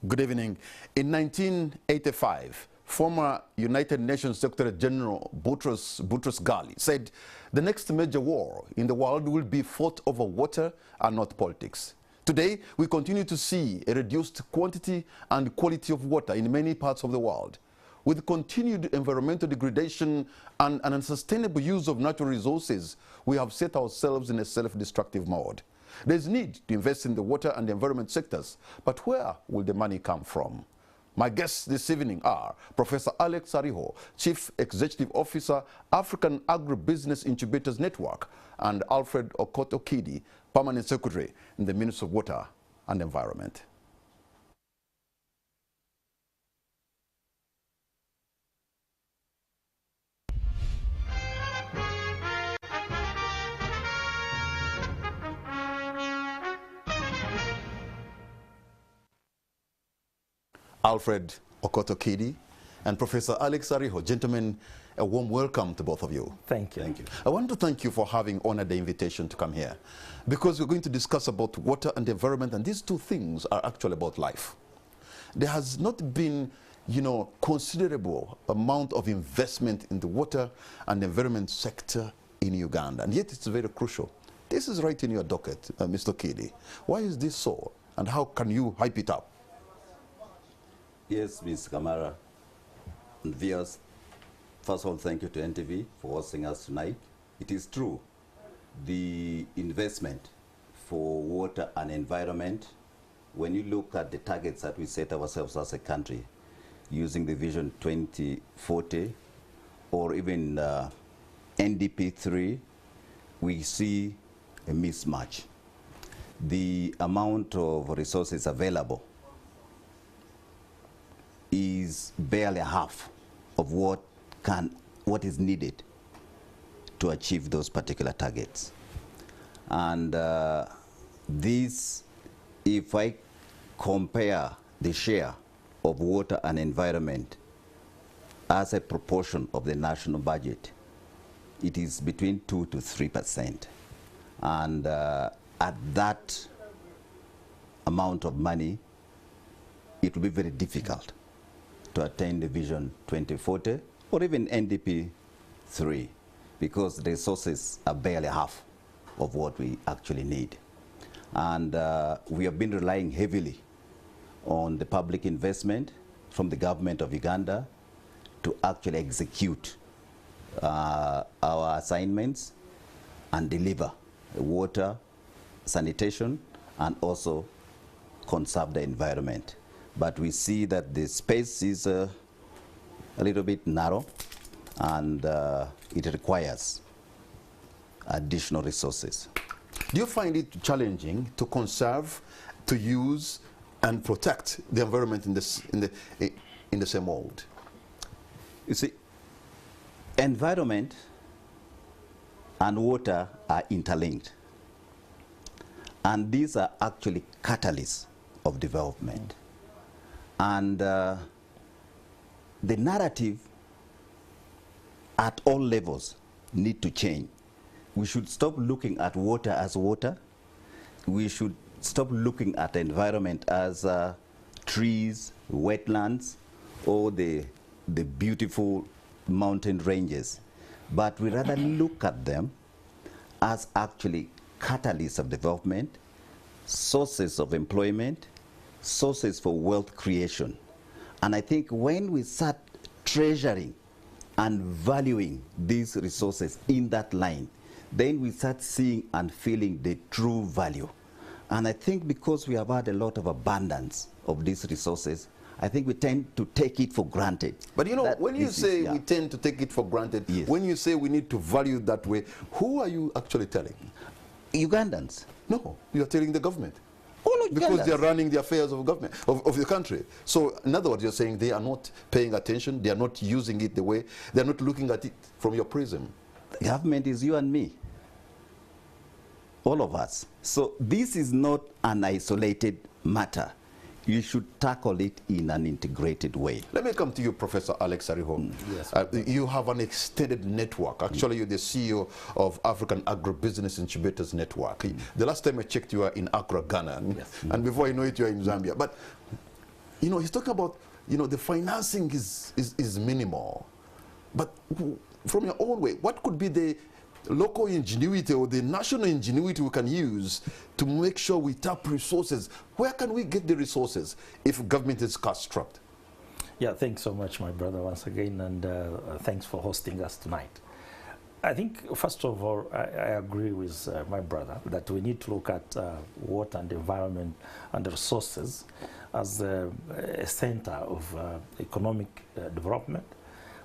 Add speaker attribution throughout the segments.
Speaker 1: Good evening. In 1985, former United Nations Secretary General Boutros Ghali said the next major war in the world will be fought over water and not politics. Today, we continue to see a reduced quantity and quality of water in many parts of the world. With continued environmental degradation and an unsustainable use of natural resources, we have set ourselves in a self-destructive mode. There's need to invest in the water and the environment sectors, but where will the money come from? My guests this evening are Professor Alex Ariho, Chief Executive Officer, African Agribusiness Incubators Network, and Alfred Okoto-Kidi, Permanent Secretary in the Ministry of Water and Environment. Alfred Okoto-Kidi and Professor Alex Ariho. Gentlemen, a warm welcome to both of you.
Speaker 2: Thank you.
Speaker 1: Thank you. I want to thank you for having honored the invitation to come here, because we're going to discuss about water and the environment, and these two things are actually about life. There has not been, considerable amount of investment in the water and environment sector in Uganda, and yet it's very crucial. This is right in your docket, Mr. Kidi. Why is this so, and how can you hype it up?
Speaker 3: Yes, Ms. Kamara and viewers, first of all, thank you to NTV for hosting us tonight. It is true, the investment for water and environment, when you look at the targets that we set ourselves as a country, using the Vision 2040 or even NDP 3, we see a mismatch. The amount of resources available is barely half of what is needed to achieve those particular targets. And this, if I compare the share of water and environment as a proportion of the national budget, it is between 2 to 3%. And at that amount of money, it will be very difficult to attain the Vision 2040 or even NDP 3, because the resources are barely half of what we actually need. And we have been relying heavily on the public investment from the government of Uganda to actually execute our assignments and deliver water, sanitation, and also conserve the environment. But we see that the space is a little bit narrow, and it requires additional resources.
Speaker 1: Do you find it challenging to conserve, to use, and protect the environment in the same mold?
Speaker 3: You see, environment and water are interlinked, and these are actually catalysts of development. And the narrative at all levels need to change. We should stop looking at water as water. We should stop looking at the environment as trees, wetlands, or the beautiful mountain ranges. But we rather look at them as actually catalysts of development, sources of employment, sources for wealth creation. And I think when we start treasuring and valuing these resources in that line, then we start seeing and feeling the true value. And I think because we have had a lot of abundance of these resources, I think we tend to take it for granted.
Speaker 1: But when you say we tend to take it for granted, yes, when you say we need to value that way, who are you actually telling?
Speaker 3: Ugandans.
Speaker 1: No, you're telling the government.
Speaker 3: Ugandans.
Speaker 1: Because they're running the affairs of government, of the country. So in other words, you're saying they are not paying attention, they are not using it the way, they're not looking at it from your prism.
Speaker 3: The government is you and me, all of us. So this is not an isolated matter. You should tackle it in an integrated way.
Speaker 1: Let me come to you, Professor Alex Ariho.
Speaker 3: Yes.
Speaker 1: You have an extended network. Actually, you're the CEO of African Agribusiness Incubators Network. The last time I checked, you were in Accra, Ghana.
Speaker 3: Yes.
Speaker 1: And before I know it, you're in Zambia. But he's talking about, the financing is minimal. But from your own way, what could be the local ingenuity or the national ingenuity we can use to make sure we tap resources? Where can we get the resources if government is cash-strapped?
Speaker 2: Yeah, thanks so much, my brother, once again, and thanks for hosting us tonight. I think, first of all, I agree with my brother that we need to look at water and environment and the resources as a center of economic development.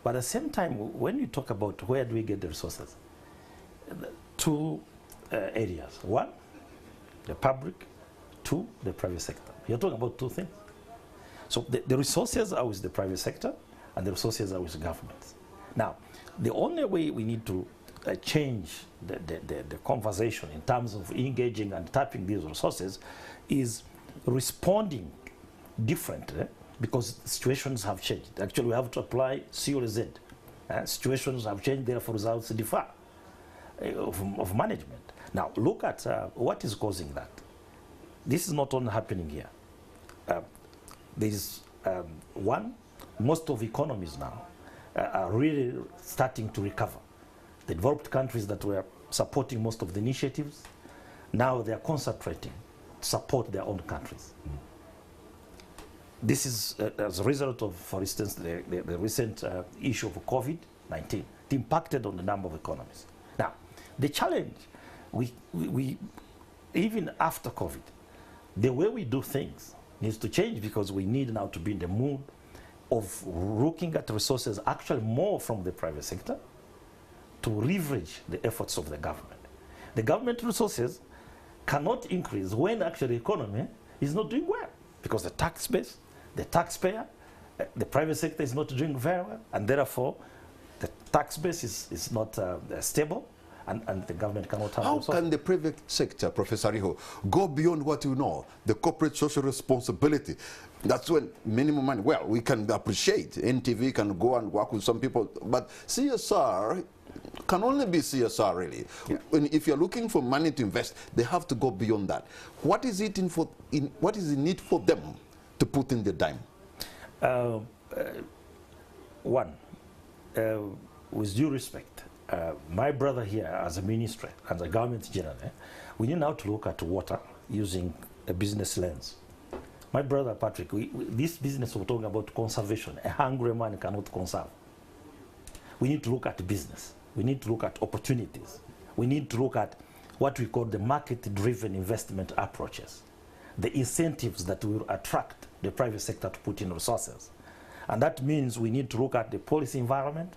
Speaker 2: But at the same time, when you talk about where do we get the resources, two areas. One, the public. Two, the private sector. You're talking about two things. So the resources are with the private sector and the resources are with the governments. Now, the only way we need to change the conversation in terms of engaging and tapping these resources is responding differently, because situations have changed. Actually, we have to apply C or Z. Situations have changed, therefore results differ of management. Now, look at what is causing that. This is not only happening here. There is one, most of economies now are really starting to recover. The developed countries that were supporting most of the initiatives, now they are concentrating to support their own countries. This is as a result of, for instance, the recent issue of COVID-19. It impacted on a number of economies. Now, the challenge, we even after COVID, the way we do things needs to change, because we need now to be in the mood of looking at resources actually more from the private sector to leverage the efforts of the government. The government resources cannot increase when actually the economy is not doing well, because the tax base, the taxpayer, the private sector is not doing very well, and therefore the tax base is not stable, and the government cannot have. How
Speaker 1: can the private sector, Professor Riho, go beyond what you know, the corporate social responsibility? That's when minimum money, well, we can appreciate, NTV can go and work with some people, but CSR can only be CSR, really. Yeah. If you're looking for money to invest, they have to go beyond that. What is it what is the need for them to put in the dime?
Speaker 2: One, with due respect, my brother here as a ministry and the government generally, we need now to look at water using a business lens. My brother Patrick, this business we're talking about conservation. A hungry man cannot conserve. We need to look at business. We need to look at opportunities. We need to look at what we call the market-driven investment approaches, the incentives that will attract the private sector to put in resources. And that means we need to look at the policy environment.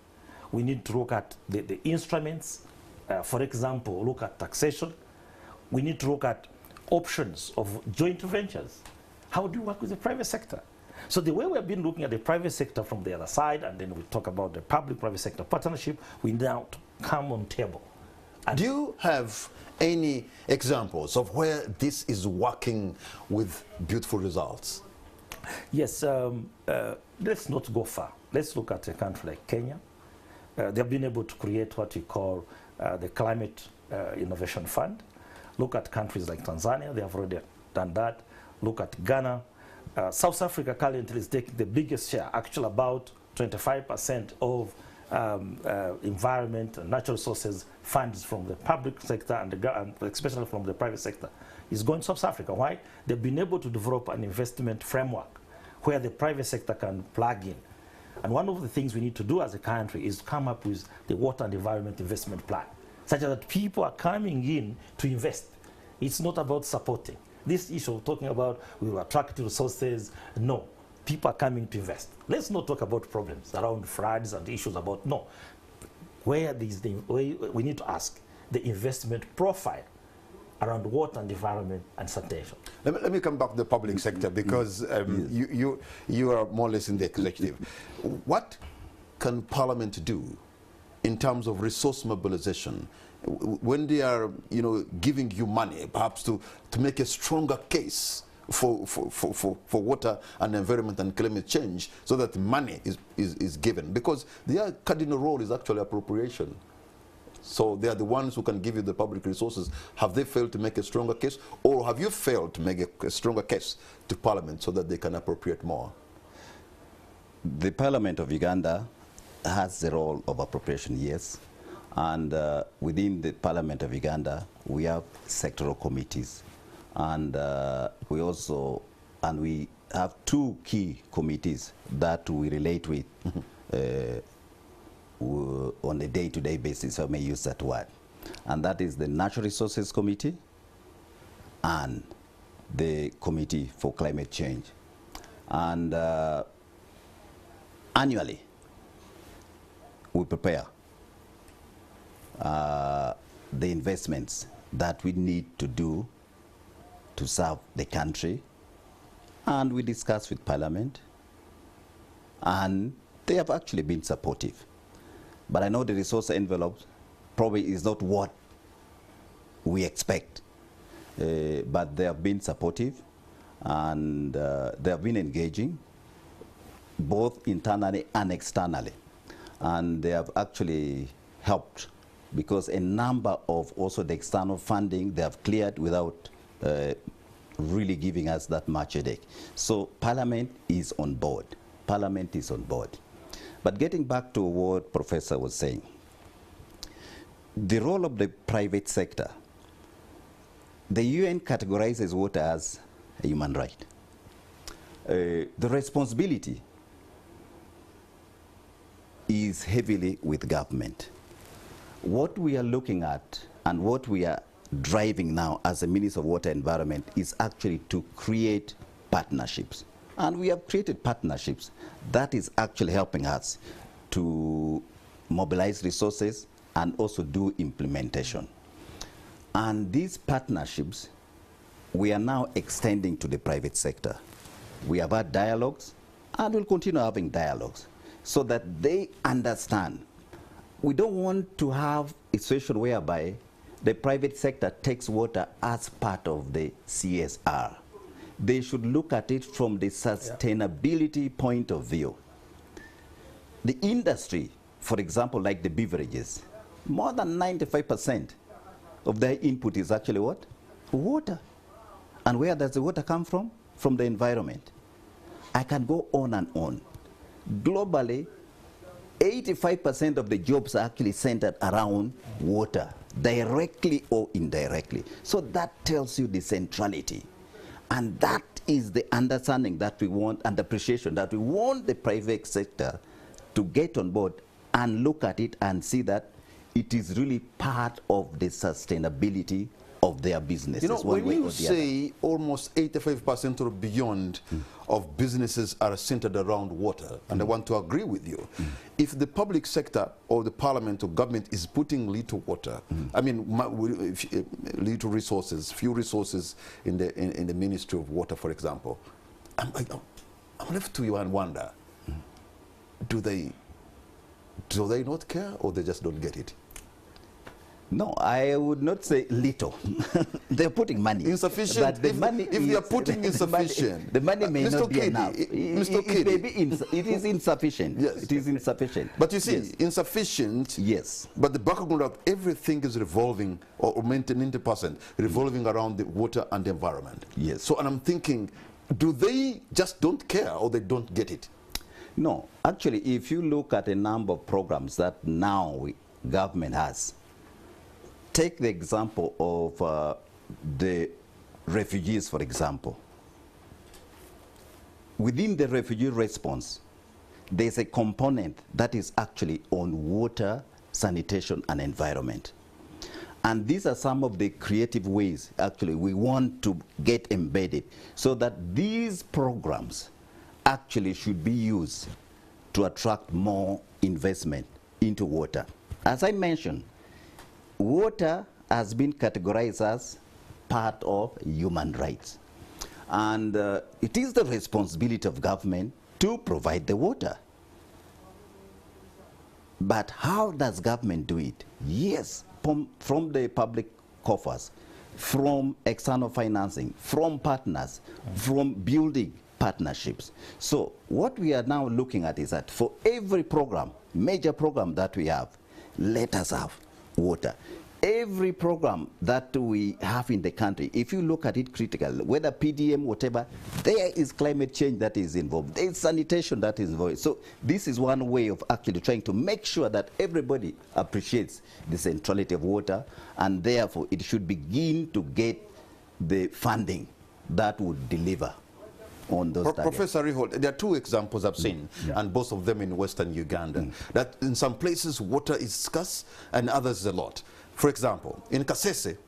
Speaker 2: We need to look at the instruments. For example, look at taxation. We need to look at options of joint ventures. How do you work with the private sector? So the way we have been looking at the private sector from the other side, and then we talk about the public-private sector partnership, we now come on table. And
Speaker 1: do you have any examples of where this is working with beautiful results?
Speaker 2: Yes, let's not go far. Let's look at a country like Kenya. They have been able to create what we call the Climate Innovation Fund. Look at countries like Tanzania, they have already done that. Look at Ghana. South Africa currently is taking the biggest share, actually about 25% of environment and natural resources funds from the public sector and especially from the private sector is going to South Africa. Why? They've been able to develop an investment framework where the private sector can plug in. And one of the things we need to do as a country is come up with the water and environment investment plan, such that people are coming in to invest. It's not about supporting. This issue of talking about we will attract resources, no. People are coming to invest. Let's not talk about problems around floods and issues about, no. Where we need to ask the investment profile around water and environment and sanitation.
Speaker 1: Let me come back to the public sector, because you are more or less in the executive. What can Parliament do in terms of resource mobilization when they are, giving you money, perhaps to make a stronger case for water and environment and climate change, so that money is given? Because their cardinal role is actually appropriation. So they are the ones who can give you the public resources. Have they failed to make a stronger case, or have you failed to make a stronger case to Parliament so that they can appropriate more?
Speaker 3: The Parliament of Uganda has the role of appropriation, yes. And within the Parliament of Uganda, we have sectoral committees. And we have two key committees that we relate with on a day-to-day basis, if I may use that word. And that is the Natural Resources Committee and the Committee for Climate Change. And annually, we prepare the investments that we need to do to serve the country, and we discuss with Parliament, and they have actually been supportive. But I know the resource envelope probably is not what we expect, but they have been supportive, and they have been engaging both internally and externally, and they have actually helped, because a number of also the external funding they have cleared without really giving us that much headache. So Parliament is on board. Parliament is on board. But getting back to what Professor was saying, the role of the private sector, the UN categorizes water as a human right. The responsibility is heavily with government. What we are looking at and what we are driving now as the Minister of Water and Environment is actually to create partnerships. And we have created partnerships that is actually helping us to mobilize resources and also do implementation. And these partnerships, we are now extending to the private sector. We have had dialogues, and we'll continue having dialogues so that they understand. We don't want to have a situation whereby the private sector takes water as part of the CSR. They should look at it from the sustainability point of view. The industry, for example, like the beverages, more than 95% of their input is actually what? Water. And where does the water come from? From the environment. I can go on and on. Globally, 85% of the jobs are actually centered around water, directly or indirectly. So that tells you the centrality. And that is the understanding that we want and appreciation that we want the private sector to get on board and look at it and see that it is really part of the sustainability of their businesses.
Speaker 1: You know, when you say almost 85% or beyond of businesses are centered around water, and I want to agree with you, if the public sector or the parliament or government is putting little water, I mean, little resources, few resources in the Ministry of Water, for example, I'm left to you and wonder, do they not care, or they just don't get it?
Speaker 3: No, I would not say little. They're putting money.
Speaker 1: Insufficient.
Speaker 3: But the money
Speaker 1: if they are putting insufficient,
Speaker 3: the money may not be enough.
Speaker 1: Mr. Kiddy,
Speaker 3: it is insufficient.
Speaker 1: Yes.
Speaker 3: It is insufficient.
Speaker 1: But you see,
Speaker 3: yes.
Speaker 1: Insufficient.
Speaker 3: Yes.
Speaker 1: But the background of everything is revolving, or maintaining 90%, revolving around the water and the environment.
Speaker 3: Yes.
Speaker 1: So, and I'm thinking, do they just don't care, or they don't get it?
Speaker 3: No, actually, if you look at a number of programs that now government has, take the example of the refugees, for example. Within the refugee response, there's a component that is actually on water, sanitation, and environment. And these are some of the creative ways, actually, we want to get embedded so that these programs actually should be used to attract more investment into water. As I mentioned, water has been categorized as part of human rights. And it is the responsibility of government to provide the water. But how does government do it? Yes, from the public coffers, from external financing, from partners, from building partnerships. So what we are now looking at is that for every program, major program that we have, let us have water. Every program that we have in the country, if you look at it critically, whether PDM, whatever, there is climate change that is involved. There is sanitation that is involved. So this is one way of actually trying to make sure that everybody appreciates the centrality of water, and therefore it should begin to get the funding that would deliver on those targets.
Speaker 1: Professor Riho, there are two examples I've seen, and both of them in western Uganda, that in some places water is scarce and others a lot. For example, in Kasese,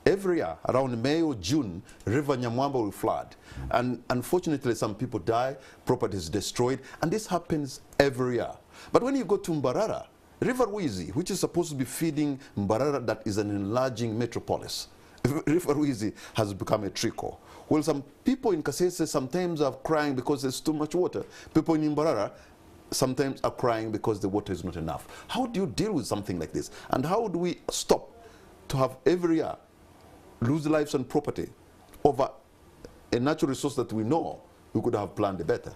Speaker 1: every year around May or June, River Nyamwamba will flood. And unfortunately, some people die, property is destroyed, and this happens every year. But when you go to Mbarara, River Wizi, which is supposed to be feeding Mbarara, that is an enlarging metropolis, River Wizi has become a trickle. Well, some people in Kasese sometimes are crying because there's too much water. People in Mbarara sometimes are crying because the water is not enough. How do you deal with something like this? And how do we stop to have every year lose lives and property over a natural resource that we know we could have planned better?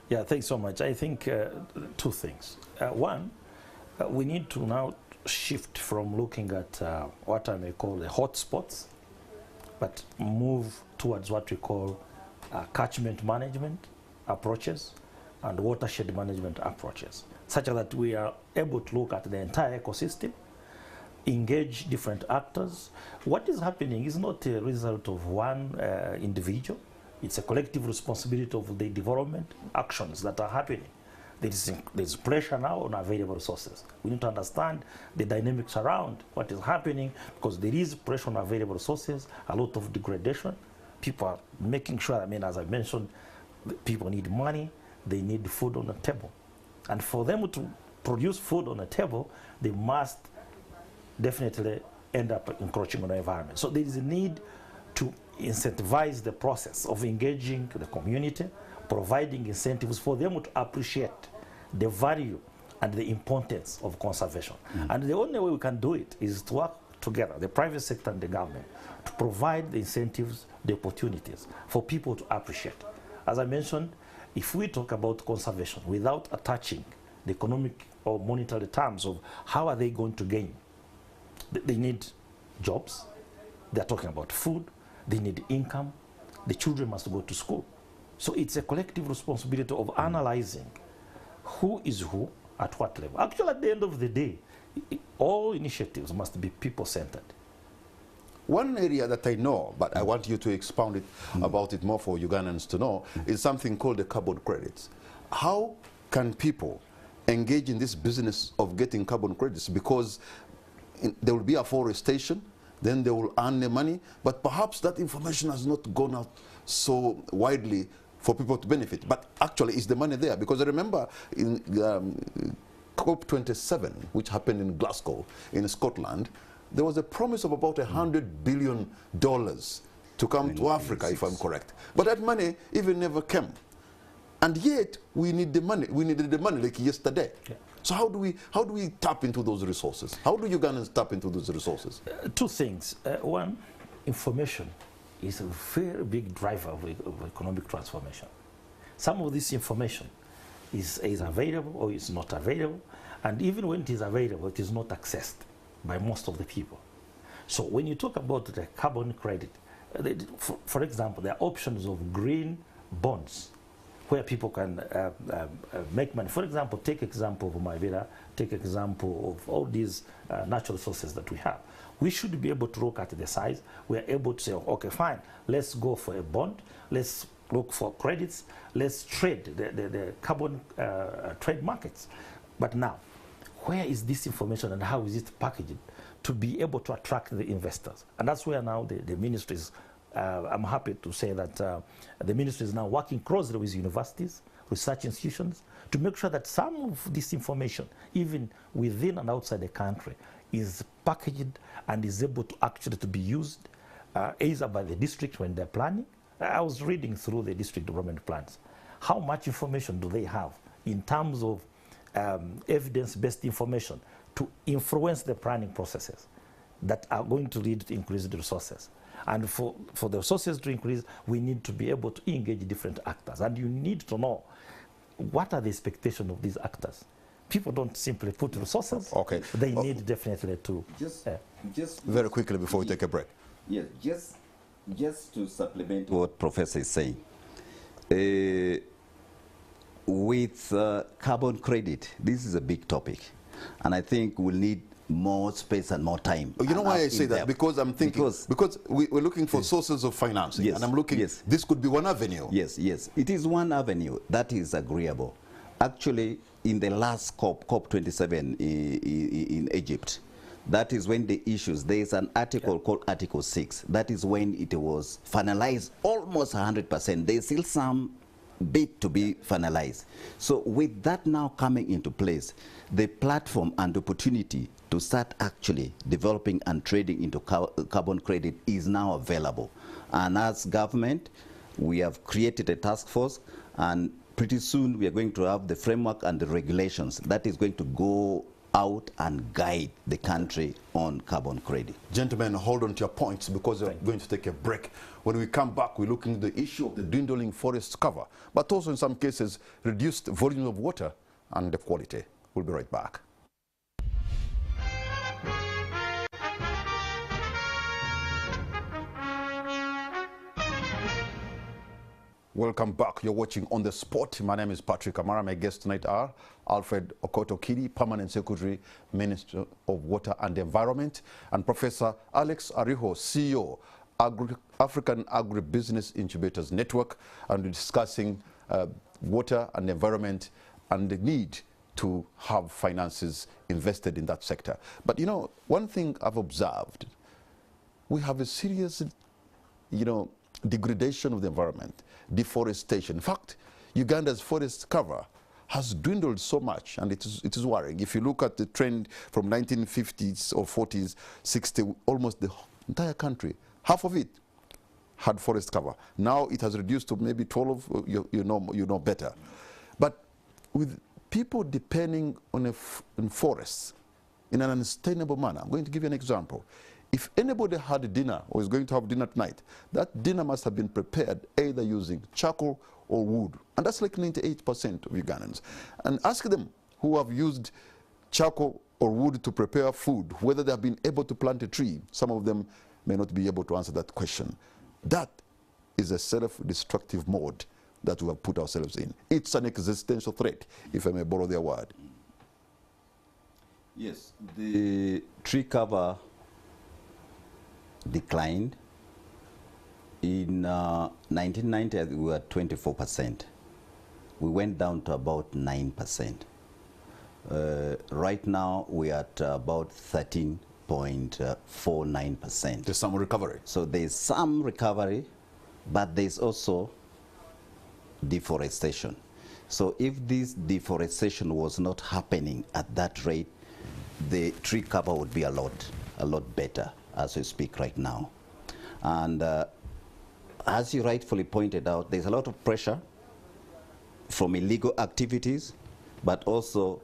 Speaker 2: Yeah, thanks so much. I think two things. One, we need to now shift from looking at what I may call the hot spots, but move towards what we call catchment management approaches and watershed management approaches, such that we are able to look at the entire ecosystem, engage different actors. What is happening is not a result of one individual. It's a collective responsibility of the development actions that are happening. There's pressure now on available resources. We need to understand the dynamics around what is happening, because there is pressure on available resources, a lot of degradation. People are making sure, I mean, as I mentioned, people need money, they need food on the table. And for them to produce food on the table, they must definitely end up encroaching on the environment. So there is a need to incentivize the process of engaging the community, providing incentives for them to appreciate the value and the importance of conservation. And the only way we can do it is to work together, the private sector and the government, to provide the incentives, the opportunities for people to appreciate. As I mentioned, if we talk about conservation without attaching the economic or monetary terms of how are they going to gain, they need jobs, they're talking about food, they need income, the children must go to school. So it's a collective responsibility of analyzing who is who at what level. Actually, at the end of the day, all initiatives must be people-centered.
Speaker 1: One area that I know, but I want you to expound it about it more for Ugandans to know, is something called the carbon credits. How can people engage in this business of getting carbon credits? Because there will be afforestation, then they will earn the money, but perhaps that information has not gone out so widely for people to benefit. But actually, is the money there? Because I remember in COP27, which happened in Glasgow, in Scotland, there was a promise of about $100 billion to come to Africa, if I'm correct. But that money even never came. And yet, we need the money. We needed the money like yesterday. Yeah. So how do we tap into those resources? How do Ugandans tap into those resources?
Speaker 2: Two things. One, information is a very big driver of economic transformation. Some of this information is available or is not available, and even when it is available, it is not accessed by most of the people. So when you talk about the carbon credit, for example, there are options of green bonds where people can make money. For example, take example of Maibera, take example of all these natural resources that we have. We should be able to look at the size. We are able to say, okay, fine, let's go for a bond. Let's look for credits. Let's trade the carbon trade markets. But now, where is this information and how is it packaged to be able to attract the investors? And that's where now the ministry is, I'm happy to say that the ministry is now working closely with universities, research institutions, to make sure that some of this information, even within and outside the country, is packaged and is able to actually to be used either by the district when they're planning. I was reading through the district development plans. How much information do they have in terms of evidence-based information to influence the planning processes that are going to lead to increased resources? And for the resources to increase, we need to be able to engage different actors. And you need to know what are the expectations of these actors. people don't simply put resources.
Speaker 1: Okay.
Speaker 2: They need definitely to.
Speaker 3: Just
Speaker 1: very quickly before we take a break.
Speaker 3: Yes, just to supplement what Professor is saying. With carbon credit, this is a big topic, and I think we'll need more space and more time.
Speaker 1: You know why I say that? Because I'm thinking, because we're looking for sources of financing,
Speaker 3: yes,
Speaker 1: and I'm looking,
Speaker 3: yes,
Speaker 1: this could be one avenue.
Speaker 3: Yes, yes, it is one avenue that is agreeable. Actually, in the last COP27 in Egypt, that is when the issues, there is an article called Article 6. That is when it was finalized almost 100%. There's still some bit to be finalized. So with that now coming into place, the platform and opportunity to start actually developing and trading into carbon credit is now available. And as government, we have created a task force, and pretty soon we are going to have the framework and the regulations that is going to go out and guide the country on carbon credit.
Speaker 1: Gentlemen, hold on to your points because we're going to take a break. When we come back, we're looking at the issue of the dwindling forest cover, but also in some cases, reduced volume of water and the quality. We'll be right back. Welcome back. You're watching On the Spot. My name is Patrick Amara. My guests tonight are Alfred Okoto-Kidi, Permanent Secretary, Minister of Water and Environment, and Professor Alex Ariho, CEO, African Agribusiness Incubators Network, and we're discussing water and environment and the need to have finances invested in that sector. But you know, one thing I've observed, we have a serious, degradation of the environment, deforestation. In fact, Uganda's forest cover has dwindled so much, and it is worrying. If you look at the trend from 1950s or 40s, 60s, almost the entire country, half of it had forest cover. Now it has reduced to maybe 12, you know better. But with people depending on forests in an unsustainable manner, I'm going to give you an example. If anybody had dinner or is going to have dinner tonight, that dinner must have been prepared either using charcoal or wood. And that's like 98% of Ugandans. And ask them who have used charcoal or wood to prepare food, whether they have been able to plant a tree. Some of them may not be able to answer that question. That is a self-destructive mode that we have put ourselves in. It's an existential threat, if I may borrow their word.
Speaker 3: Yes, the tree cover declined. In 1990, we were at 24%. We went down to about 9%. Right now, we are at about 13.49%.
Speaker 1: There's some recovery.
Speaker 3: So there's some recovery, but there's also deforestation. So if this deforestation was not happening at that rate, the tree cover would be a lot better as we speak right now. And as you rightfully pointed out, there's a lot of pressure from illegal activities, but also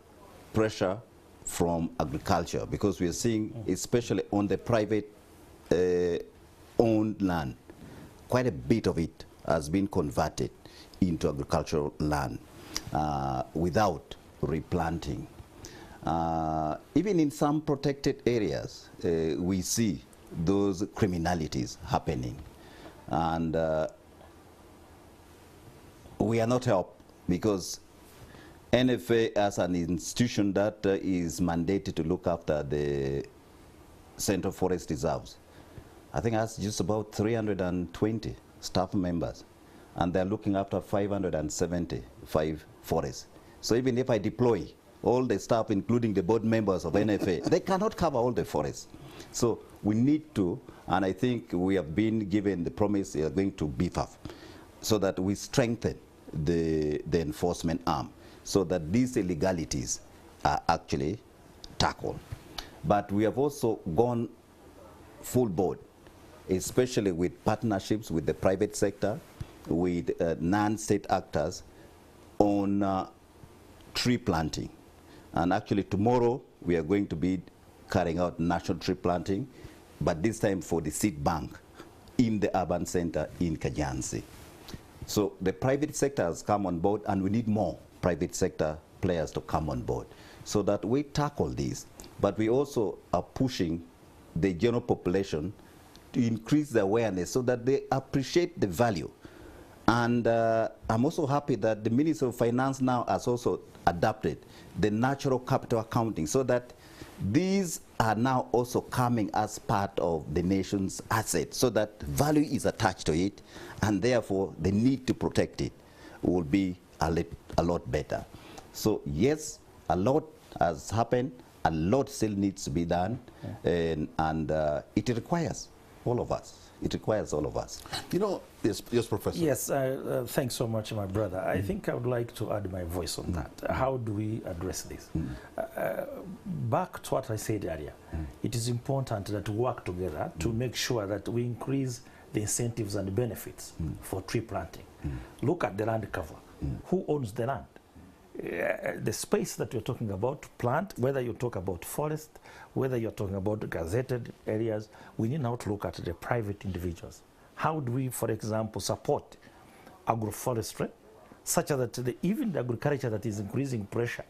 Speaker 3: pressure from agriculture, because we are seeing, especially on the private owned land, quite a bit of it has been converted into agricultural land without replanting. Even in some protected areas, we see those criminalities happening. And we are not helped, because NFA as an institution that is mandated to look after the Central Forest Reserves, I think has just about 320 staff members, and they're looking after 575 forests. So even if I deploy all the staff, including the board members of NFA, they cannot cover all the forests. So we need to, and I think we have been given the promise we are going to beef up, so that we strengthen the enforcement arm, so that these illegalities are actually tackled. But we have also gone full board, especially with partnerships with the private sector, with non-state actors on tree planting. And actually tomorrow we are going to be carrying out national tree planting, but this time for the seed bank in the urban center in Kajansi. So the private sector has come on board, and we need more private sector players to come on board. so that we tackle this. But we also are pushing the general population to increase the awareness so that they appreciate the value. And I'm also happy that the Ministry of Finance now has also adopted the natural capital accounting so that these are now also coming as part of the nation's asset so that value is attached to it, and therefore the need to protect it will be a lot better. So yes, a lot has happened, a lot still needs to be done, and it requires all of us. It requires all of us.
Speaker 1: You know, yes, Professor.
Speaker 2: Yes, thanks so much, my brother. I think I would like to add my voice on that. How do we address this? Back to what I said earlier, it is important that we work together to make sure that we increase the incentives and benefits for tree planting. Look at the land cover. Who owns the land? The space that you're talking about to plant, whether you talk about forest, whether you're talking about gazetted areas, we need now to look at the private individuals. How do we, for example, support agroforestry, such that even the agriculture that is increasing pressure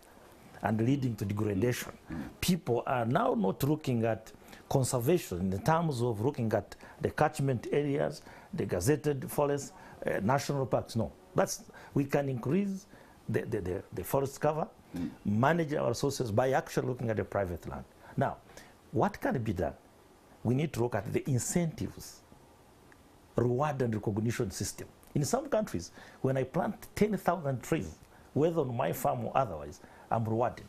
Speaker 2: and leading to degradation, people are now not looking at conservation in terms of looking at the catchment areas, the gazetted forests, national parks. No, we can increase the forest cover, manage our resources by actually looking at the private land. Now, what can be done? We need to look at the incentives, reward and recognition system. In some countries, when I plant 10,000 trees, whether on my farm or otherwise, I'm rewarded.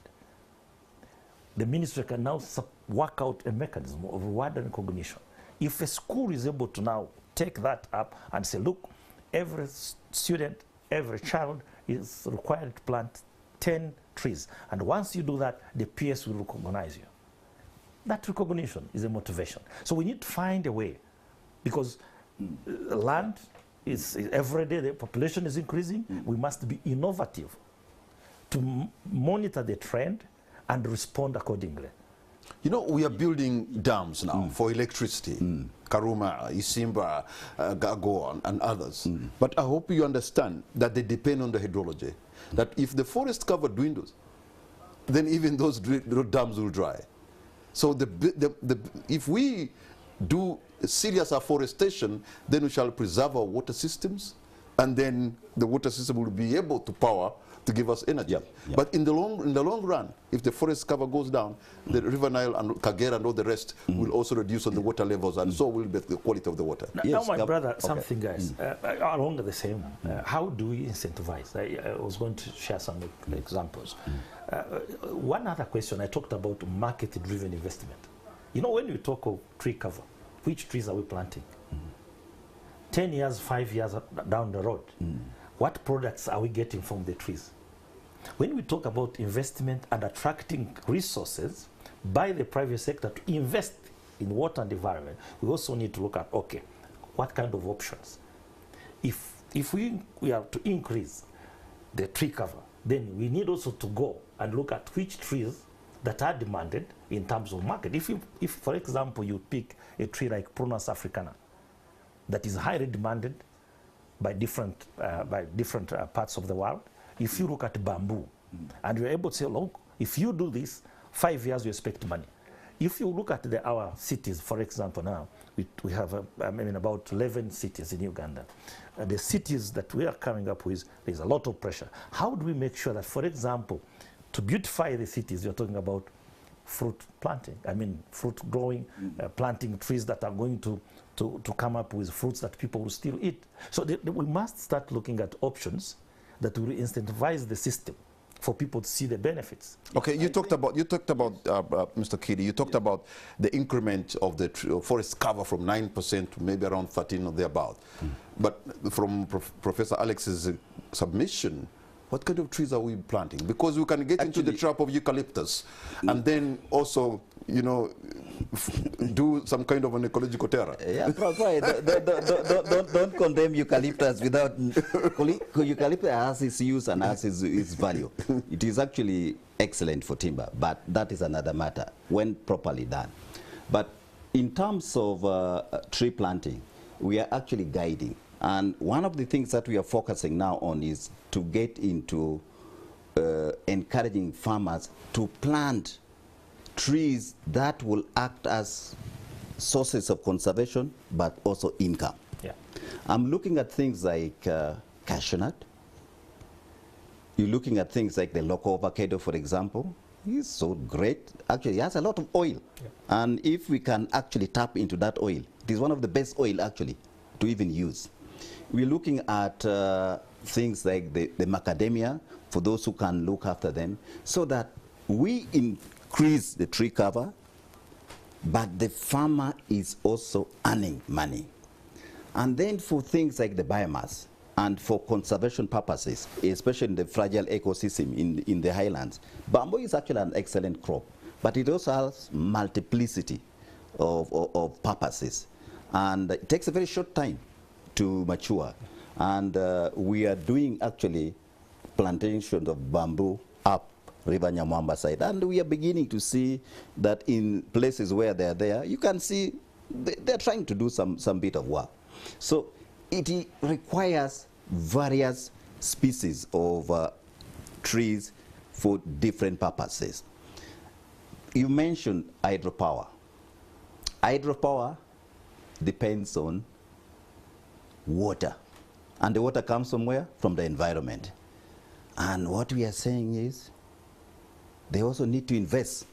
Speaker 2: The ministry can now work out a mechanism of reward and recognition. If a school is able to now take that up and say, look, every student, every child is required to plant 10 trees. And once you do that, the PS will recognize you. That recognition is a motivation. So we need to find a way, because land is every day, the population is increasing. We must be innovative to monitor the trend and respond accordingly.
Speaker 1: You know, we are building dams now for electricity. Karuma, Isimba, Gago, and others. But I hope you understand that they depend on the hydrology. That if the forest cover dwindles, then even those dams will dry. So if we do serious afforestation, then we shall preserve our water systems, and then the water system will be able to power to give us energy. But in the long run, if the forest cover goes down, the River Nile and Kagera and all the rest will also reduce on the water levels, and so will be the quality of the water.
Speaker 2: Now my brother, something guys, along the same, how do we incentivize? I was going to share some examples. One other question, I talked about market-driven investment. You know, when we talk of tree cover, which trees are we planting? 10 years, 5 years down the road, what products are we getting from the trees? When we talk about investment and attracting resources by the private sector to invest in water and environment, we also need to look at, okay, what kind of options? If we are to increase the tree cover, then we need also to go and look at which trees that are demanded in terms of market. If for example, you pick a tree like Prunus africana that is highly demanded by different parts of the world, if you look at bamboo, and you're able to say, look, if you do this, 5 years you expect money. If you look at our cities, for example, now, we have about 11 cities in Uganda. The cities that we are coming up with, there's a lot of pressure. How do we make sure that, for example, to beautify the cities, you're talking about fruit planting, fruit growing, planting trees that are going to come up with fruits that people will still eat. So we must start looking at options that will incentivize the system for people to see the benefits.
Speaker 1: Okay, you talked about Mr. Kidi, you talked about the increment of the forest cover from 9% to maybe around 13 or thereabout. But from Professor Alex's submission, what kind of trees are we planting? Because we can get into the trap of eucalyptus and then also, you know, do some kind of an ecological terror.
Speaker 3: Yeah, don't condemn eucalyptus without... Eucalyptus has its use and has its value. It is actually excellent for timber, but that is another matter when properly done. But in terms of tree planting, we are actually guiding. And one of the things that we are focusing now on is to get into encouraging farmers to plant trees that will act as sources of conservation, but also income.
Speaker 2: Yeah.
Speaker 3: I'm looking at things like cashew nut. You're looking at things like the local avocado, for example. It's so great. Actually, it has a lot of oil. Yeah. And if we can actually tap into that oil, it is one of the best oil, actually, to even use. We're looking at things like the macadamia, for those who can look after them, so that we increase the tree cover, but the farmer is also earning money. And then for things like the biomass, and for conservation purposes, especially in the fragile ecosystem in the highlands, bamboo is actually an excellent crop, but it also has multiplicity of purposes. And it takes a very short time to mature. And we are doing actually plantations of bamboo up River Nyamwamba side. And we are beginning to see that in places where they're there, you can see they're trying to do some bit of work. So it requires various species of trees for different purposes. You mentioned hydropower. Hydropower depends on water. And the water comes from where? From the environment. And what we are saying is they also need to invest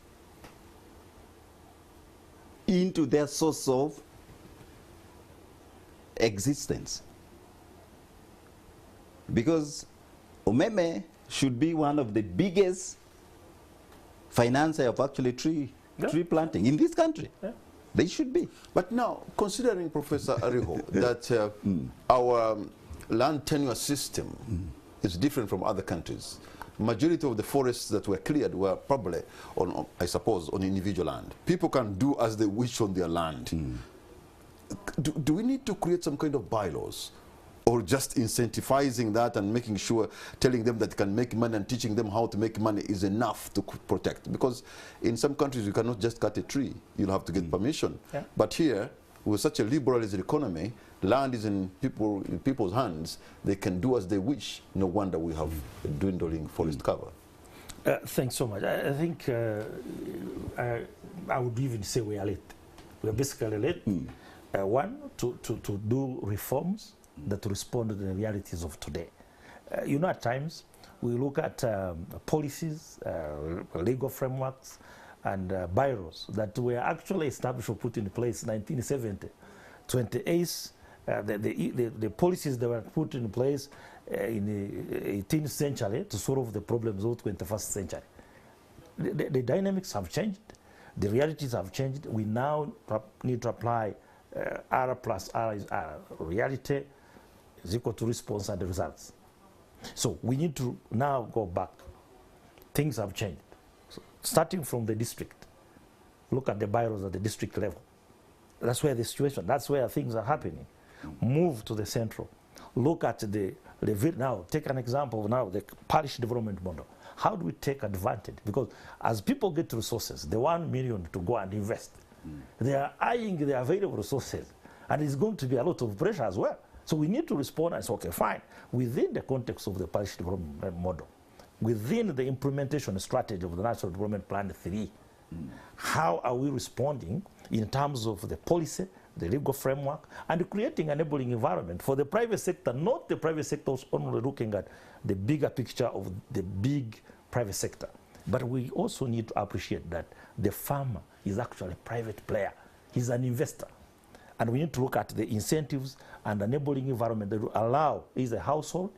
Speaker 3: into their source of existence. Because umeme should be one of the biggest financiers of actually tree planting in this country. Yeah. They should be.
Speaker 1: But now, considering, Professor Ariho, that our land tenure system is different from other countries, majority of the forests that were cleared were probably on, I suppose, on individual land. People can do as they wish on their land. Do we need to create some kind of bylaws, or just incentivizing that and making sure, telling them that they can make money and teaching them how to make money is enough to protect? Because in some countries you cannot just cut a tree, you'll have to get permission. Yeah. But here, with such a liberalized economy, land is in people's hands, they can do as they wish. No wonder we have a dwindling forest cover.
Speaker 2: Thanks so much. I think I would even say we are late. We are basically late. One, to do reforms that respond to the realities of today. You know, at times, we look at policies, legal frameworks, and bylaws that were actually established or put in place in 1970. 28, the policies that were put in place in the 18th century to solve the problems of the 21st century. The dynamics have changed. The realities have changed. We now need to apply R plus R is R. Reality is equal to response and the results. So we need to now go back. Things have changed. So starting from the district, look at the bylaws at the district level. That's where the situation, that's where things are happening. Move to the central. Look at now, take an example of now, the parish development model. How do we take advantage? Because as people get resources, the 1 million to go and invest, they are eyeing the available resources. And it's going to be a lot of pressure as well. So we need to respond and say, okay, fine. Within the context of the parish development model, within the implementation strategy of the National Development Plan 3, how are we responding in terms of the policy, the legal framework, and creating an enabling environment for the private sector, not the private sector only looking at the bigger picture of the big private sector. But we also need to appreciate that the farmer is actually a private player. He's an investor. And we need to look at the incentives and enabling environment that will allow either a household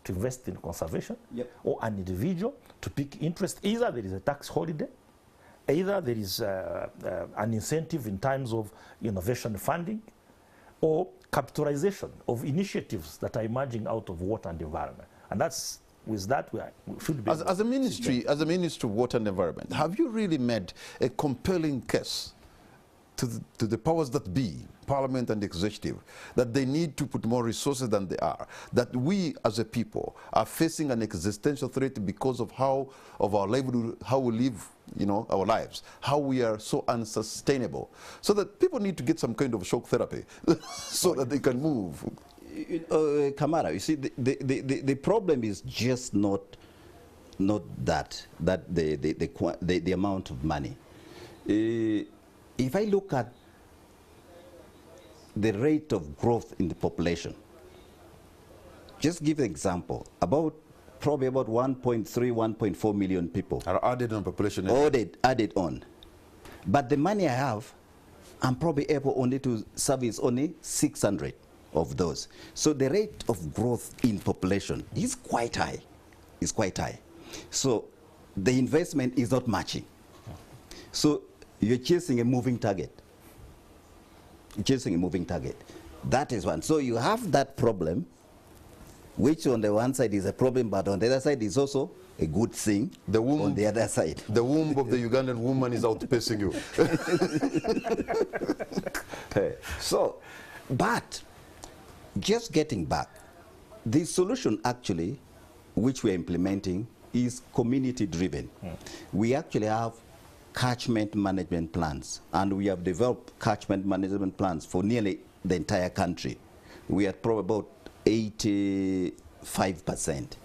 Speaker 2: to invest in conservation, or an individual to pick interest. Either there is a tax holiday, either there is an incentive in terms of innovation funding, or capitalization of initiatives that are emerging out of water and environment. And that's, with that, we should be...
Speaker 1: As a Ministry of Water and Environment, have you really made a compelling case to the powers that be, Parliament and the Executive, that they need to put more resources than they are, that we as a people are facing an existential threat because of our livelihood, how we live, our lives, how we are so unsustainable, so that people need to get some kind of shock therapy so that they can move.
Speaker 3: Kamara, you see, the problem is just not the amount of money. If I look at the rate of growth in the population, just give an example, probably about 1.3, 1.4 million people
Speaker 1: are added on population.
Speaker 3: Added on. But the money I have, I'm probably able only to service only 600 of those. So the rate of growth in population is quite high. It's quite high. So the investment is not matching. So you're chasing a moving target. You're chasing a moving target. That is one. So you have that problem, which on the one side is a problem, but on the other side is also a good thing. The womb, on the other side.
Speaker 1: The womb of the Ugandan woman is outpacing you.
Speaker 3: So, but just getting back, the solution actually, which we're implementing, is community driven. We actually have catchment management plans, and we have developed catchment management plans for nearly the entire country. We are probably about 85%.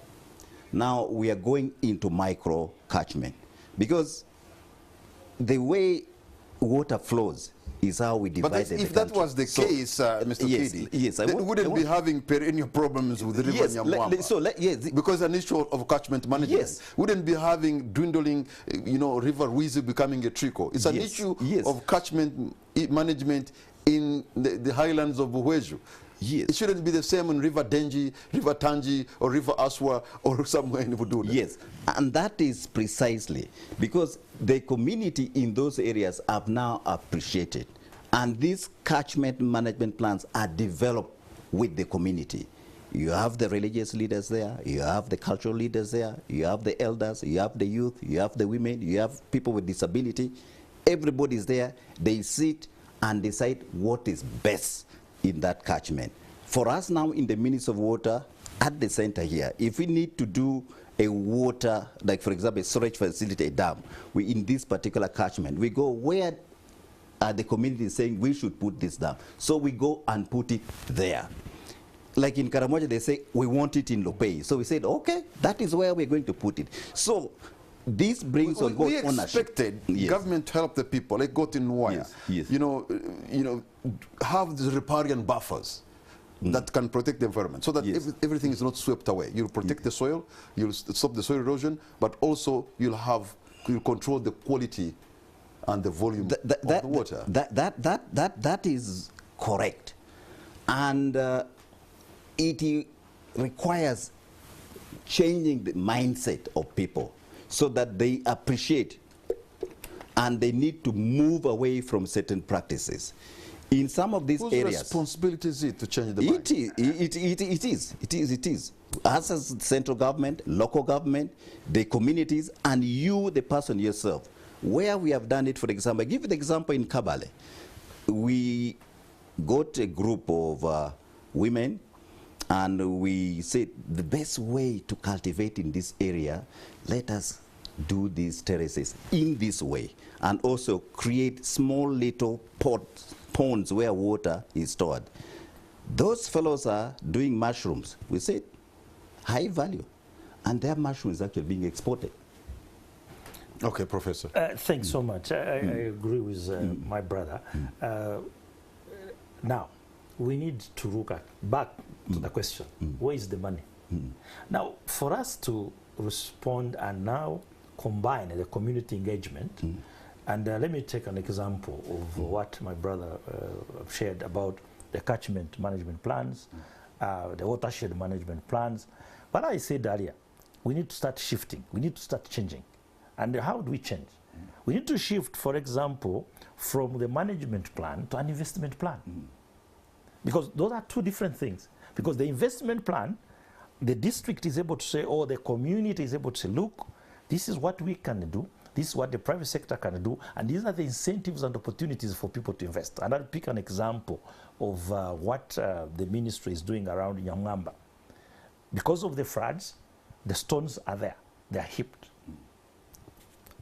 Speaker 3: Now we are going into micro catchment, because the way water flows is how we divide the country.
Speaker 1: If that was the case, Mr. Kidi, then we wouldn't be having perennial problems with the river Nyamwamba. Because an issue of catchment management. Wouldn't be having dwindling, river Wizi becoming a trickle. It's an issue of catchment management in the highlands of Buweju. It shouldn't be the same in River Denji, River Tanji, or River Aswa, or somewhere in Vududa.
Speaker 3: Yes, and that is precisely because the community in those areas have now appreciated. And these catchment management plans are developed with the community. You have the religious leaders there, you have the cultural leaders there, you have the elders, you have the youth, you have the women, you have people with disability. Everybody's there. They sit and decide what is best in that catchment. For us now in the Ministry of Water, at the center here, if we need to do a water, like for example, a storage facility, a dam, in this particular catchment, we go where the community is saying we should put this dam. So we go and put it there. Like in Karamoja, they say, we want it in Lopei. So we said, okay, that is where we're going to put it. So this brings on board ownership.
Speaker 1: We expected government to help the people, like got in Nwaya. Have the riparian buffers that can protect the environment, so that everything is not swept away. You'll protect the soil, you'll stop the soil erosion, but also you'll control the quality and the volume of the water.
Speaker 3: That is correct, and it requires changing the mindset of people, so that they appreciate and they need to move away from certain practices. In some of these areas,
Speaker 1: whose responsibility is it to change the mind?
Speaker 3: It is. Us as central government, local government, the communities, and you, the person yourself. Where we have done it, for example, I give you the example in Kabale. We got a group of women, and we said the best way to cultivate in this area, let us do these terraces in this way, and also create small little ponds where water is stored. Those fellows are doing mushrooms. We said high value, and their mushrooms actually being exported.
Speaker 1: Okay, Professor.
Speaker 2: Thanks so much. I agree with my brother. Now, we need to look back to the question, where is the money? Now, for us to respond and now combine the community engagement, and let me take an example of what my brother shared about the catchment management plans, the watershed management plans. But I said earlier, we need to start shifting. We need to start changing. And how do we change? We need to shift, for example, from the management plan to an investment plan. Because those are two different things. Because the investment plan, the district is able to say, or the community is able to say, look, this is what we can do. This is what the private sector can do. And these are the incentives and opportunities for people to invest. And I'll pick an example of what the ministry is doing around Nyamwamba. Because of the floods, the stones are there. They are heaped.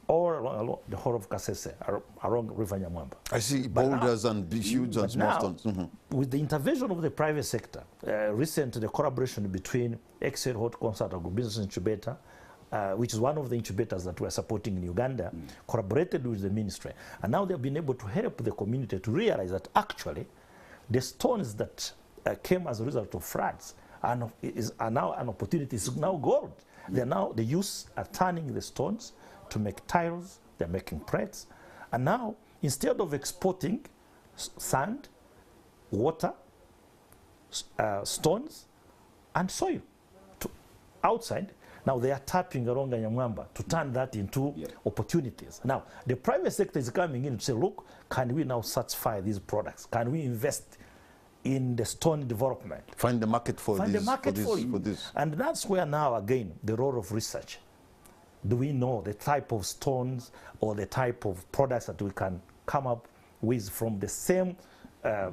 Speaker 2: All along the whole of Kasese, along River Nyamwamba.
Speaker 1: I see boulders and huge and small stones.
Speaker 2: With the intervention of the private sector, recently the collaboration between Excel Hot Concert Agribusiness Incubator which is one of the incubators that we're supporting in Uganda, collaborated with the ministry. And now they've been able to help the community to realize that actually the stones that came as a result of floods are now an opportunity, is now gold. The youth are turning the stones to make tiles, they're making plates. And now, instead of exporting sand, water, stones, and soil to outside, now they are tapping around Nyamwamba to turn that into opportunities. Now, the private sector is coming in to say, look, can we now satisfy these products? Can we invest in the stone development?
Speaker 1: Find the market for
Speaker 2: Find
Speaker 1: this.
Speaker 2: the market for it.
Speaker 1: For this.
Speaker 2: And that's where now, again, the role of research. Do we know the type of stones or the type of products that we can come up with from the same,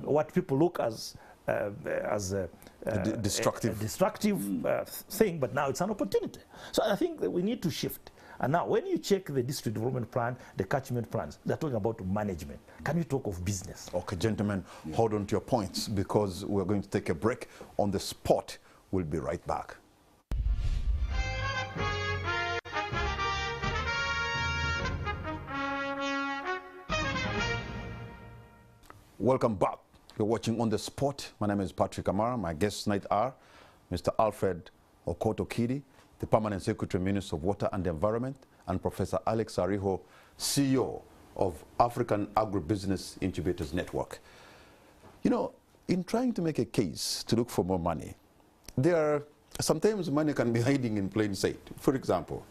Speaker 2: what people look as a destructive thing, but now it's an opportunity. So I think that we need to shift. And now when you check the district development plan, the catchment plans, they're talking about management. Can we talk of business?
Speaker 1: Okay, gentlemen, hold on to your points because we're going to take a break. On the spot, we'll be right back. Welcome back. You're watching On the Spot. My name is Patrick Amara. My guests tonight are Mr. Alfred Okoto-Kidi, the Permanent Secretary Minister of Water and the Environment, and Professor Alex Ariho, CEO of African Agribusiness Incubators Network. You know, in trying to make a case to look for more money, sometimes money can be hiding in plain sight. For example,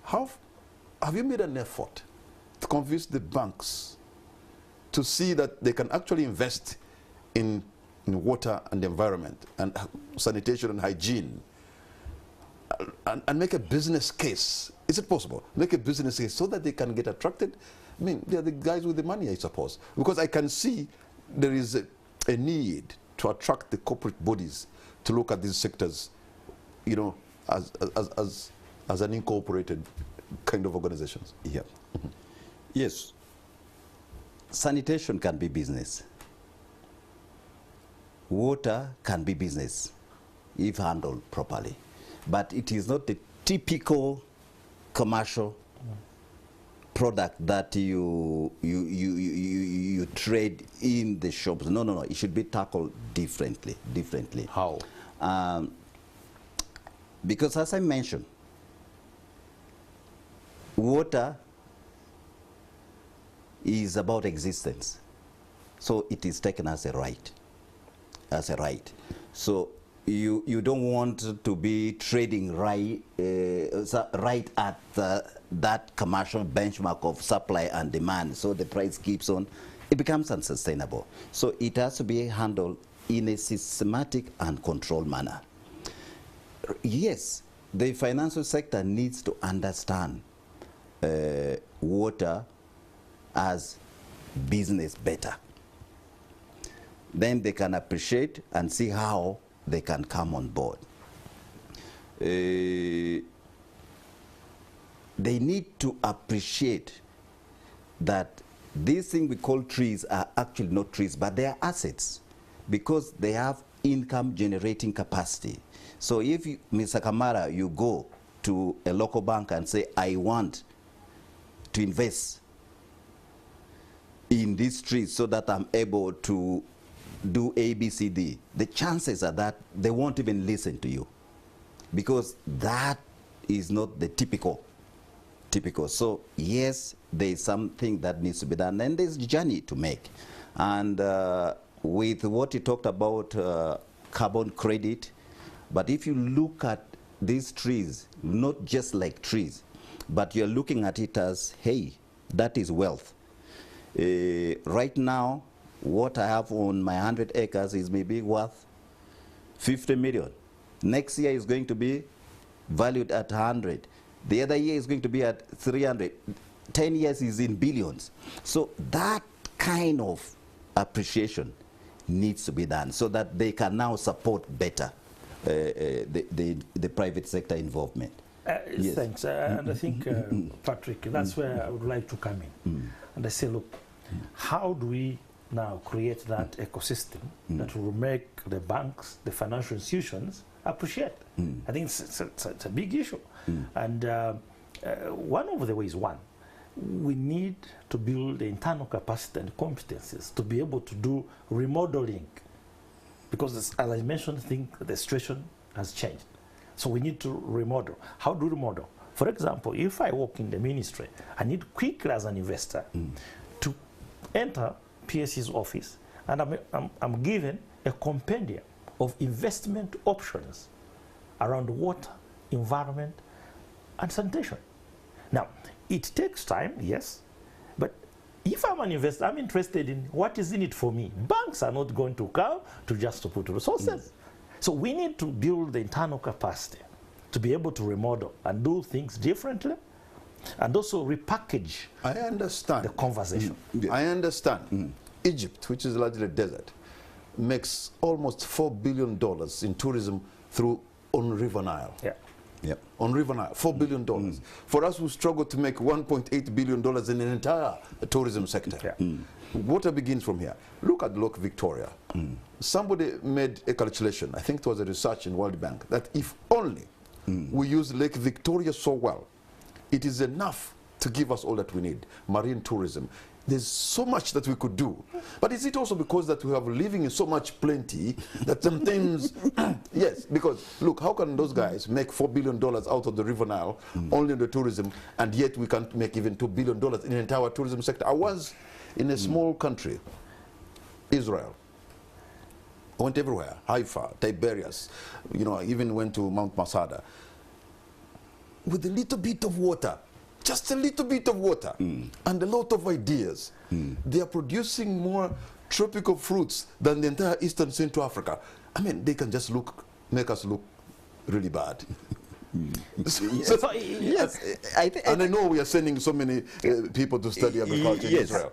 Speaker 1: have you made an effort to convince the banks to see that they can actually invest in water and the environment and sanitation and hygiene and make a business case? Is it possible? Make a business case so that they can get attracted? I mean, they're the guys with the money, I suppose. Because I can see there is a need to attract the corporate bodies to look at these sectors, you know, as an incorporated kind of organizations.
Speaker 3: Yeah. Yes. Sanitation can be business. Water can be business if handled properly. But it is not the typical commercial product that you trade in the shops. No. It should be tackled differently.
Speaker 1: How?
Speaker 3: Because as I mentioned, water is about existence. So it is taken as a right. So you don't want to be trading right at that commercial benchmark of supply and demand, so the price keeps on, it becomes unsustainable. So it has to be handled in a systematic and controlled manner. Yes, the financial sector needs to understand water as business better. Then they can appreciate and see how they can come on board. They need to appreciate that this thing we call trees are actually not trees, but they are assets because they have income generating capacity. So if you, Mr. Kamara, you go to a local bank and say, I want to invest in these trees so that I'm able to do A, B, C, D, the chances are that they won't even listen to you because that is not the typical. So yes, there is something that needs to be done, and there's a journey to make. And with what you talked about, carbon credit, but if you look at these trees, not just like trees, but you're looking at it as, hey, that is wealth. Right now, what I have on my 100 acres is maybe worth 50 million. Next year is going to be valued at 100. The other year is going to be at 300. 10 years is in billions. So that kind of appreciation needs to be done so that they can now support better the private sector involvement.
Speaker 2: Yes. Thanks. And I think, Patrick, that's where I would like to come in. And I say, look, how do we now create that ecosystem that will make the banks, the financial institutions appreciate. I think it's a big issue. And one of the ways, we need to build the internal capacity and competencies to be able to do remodeling. Because as I mentioned, I think the situation has changed. So we need to remodel. How do we remodel? For example, if I work in the ministry, I need quickly as an investor to enter PSC's office, and I'm given a compendium of investment options around water, environment, and sanitation. Now, it takes time, yes, but if I'm an investor, I'm interested in what is in it for me. Banks are not going to come to just to put resources. So we need to build the internal capacity to be able to remodel and do things differently, and also repackage the conversation.
Speaker 1: I understand. Egypt, which is largely a desert, makes almost $4 billion in tourism on River Nile. On River Nile, $4 billion. For us, we struggle to make $1.8 billion in an entire tourism sector. Water begins from here. Look at Lake Victoria. Somebody made a calculation, I think it was a research in World Bank, that if only we use Lake Victoria so well, it is enough to give us all that we need. Marine tourism. There's so much that we could do. But is it also because that we have living in so much plenty that sometimes, yes, because look, how can those guys make $4 billion out of the River Nile only in the tourism, and yet we can't make even $2 billion in the entire tourism sector? I was in a small country, Israel. I went everywhere, Haifa, Tiberias, you know, I even went to Mount Masada. With a little bit of water, just a little bit of water, and a lot of ideas. They are producing more tropical fruits than the entire Eastern Central Africa. I mean, they can just make us look really bad.
Speaker 3: Yes,
Speaker 1: and I know we are sending so many people to study agriculture in Israel.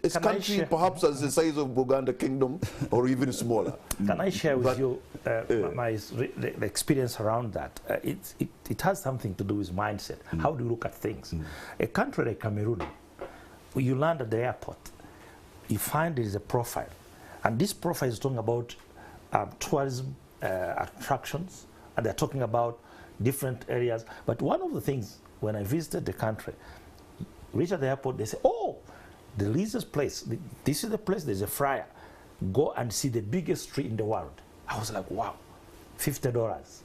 Speaker 1: It's a country perhaps as the size of Uganda Kingdom or even smaller.
Speaker 2: Can I share with you the experience around that? It has something to do with mindset. How do you look at things? A country like Cameroon, when you land at the airport, you find there is a profile. And this profile is talking about tourism attractions, and they're talking about different areas. But one of the things, when I visited the country, reach at the airport, they say, oh, there is this place. This is the place, there's a flyer. Go and see the biggest tree in the world. I was like, wow, $50.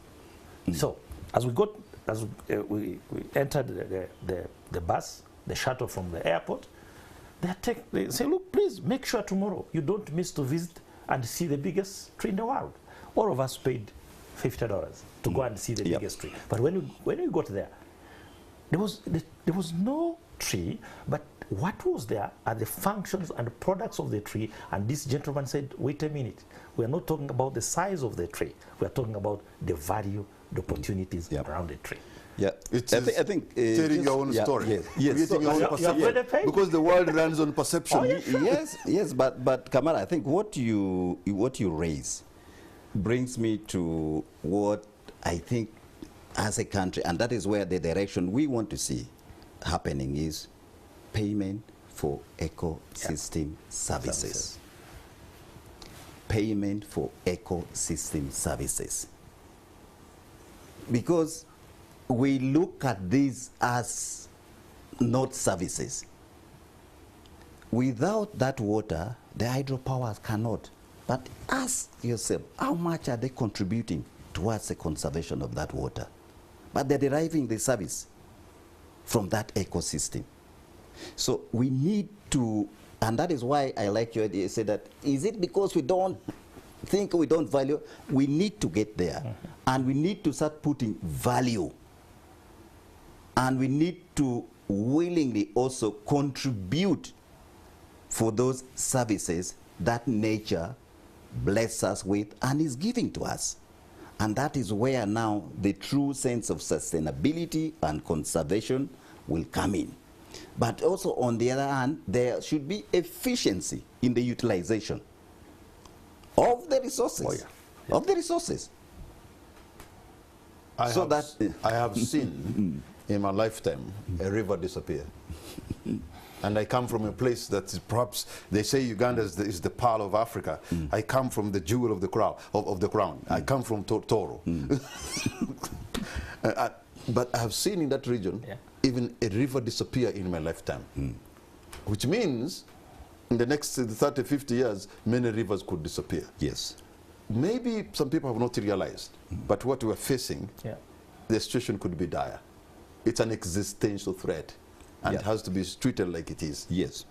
Speaker 2: So as we entered the bus, the shuttle from the airport, they say, look, please make sure tomorrow you don't miss to visit and see the biggest tree in the world. All of us paid $50 to go and see the biggest tree. But when we got there, there was no tree, but what was there are the functions and the products of the tree. And this gentleman said, wait a minute, we are not talking about the size of the tree. We are talking about the value, the opportunities around the tree.
Speaker 3: Yeah, I think
Speaker 1: telling your own story.
Speaker 3: Yes.
Speaker 1: Creating your own perception. Because the world runs on perception.
Speaker 3: Yes, but Kamara, I think what you raise brings me to what I think as a country, and that is where the direction we want to see happening is payment for ecosystem services. Payment for ecosystem services. Because we look at these as not services. Without that water, the hydropowers cannot. But ask yourself, how much are they contributing towards the conservation of that water? But they're deriving the service from that ecosystem. So we need to, and that is why I like your idea, you say that, is it because we don't think we don't value? We need to get there. And we need to start putting value. And we need to willingly also contribute for those services that nature bless us with and is giving to us. And that is where now the true sense of sustainability and conservation will come in. But also on the other hand, there should be efficiency in the utilization of the resources. Of the resources.
Speaker 1: I have seen in my lifetime a river disappear. and I come from a place that is perhaps, they say Uganda is the pearl of Africa. I come from the jewel of the crown. I come from Toro. But I have seen in that region even a river disappear in my lifetime, which means in the next 30, 50 years, many rivers could disappear.
Speaker 3: Yes.
Speaker 1: Maybe some people have not realized, but what we're facing, the situation could be dire. It's an existential threat, and it has to be treated like it is.
Speaker 3: Yes.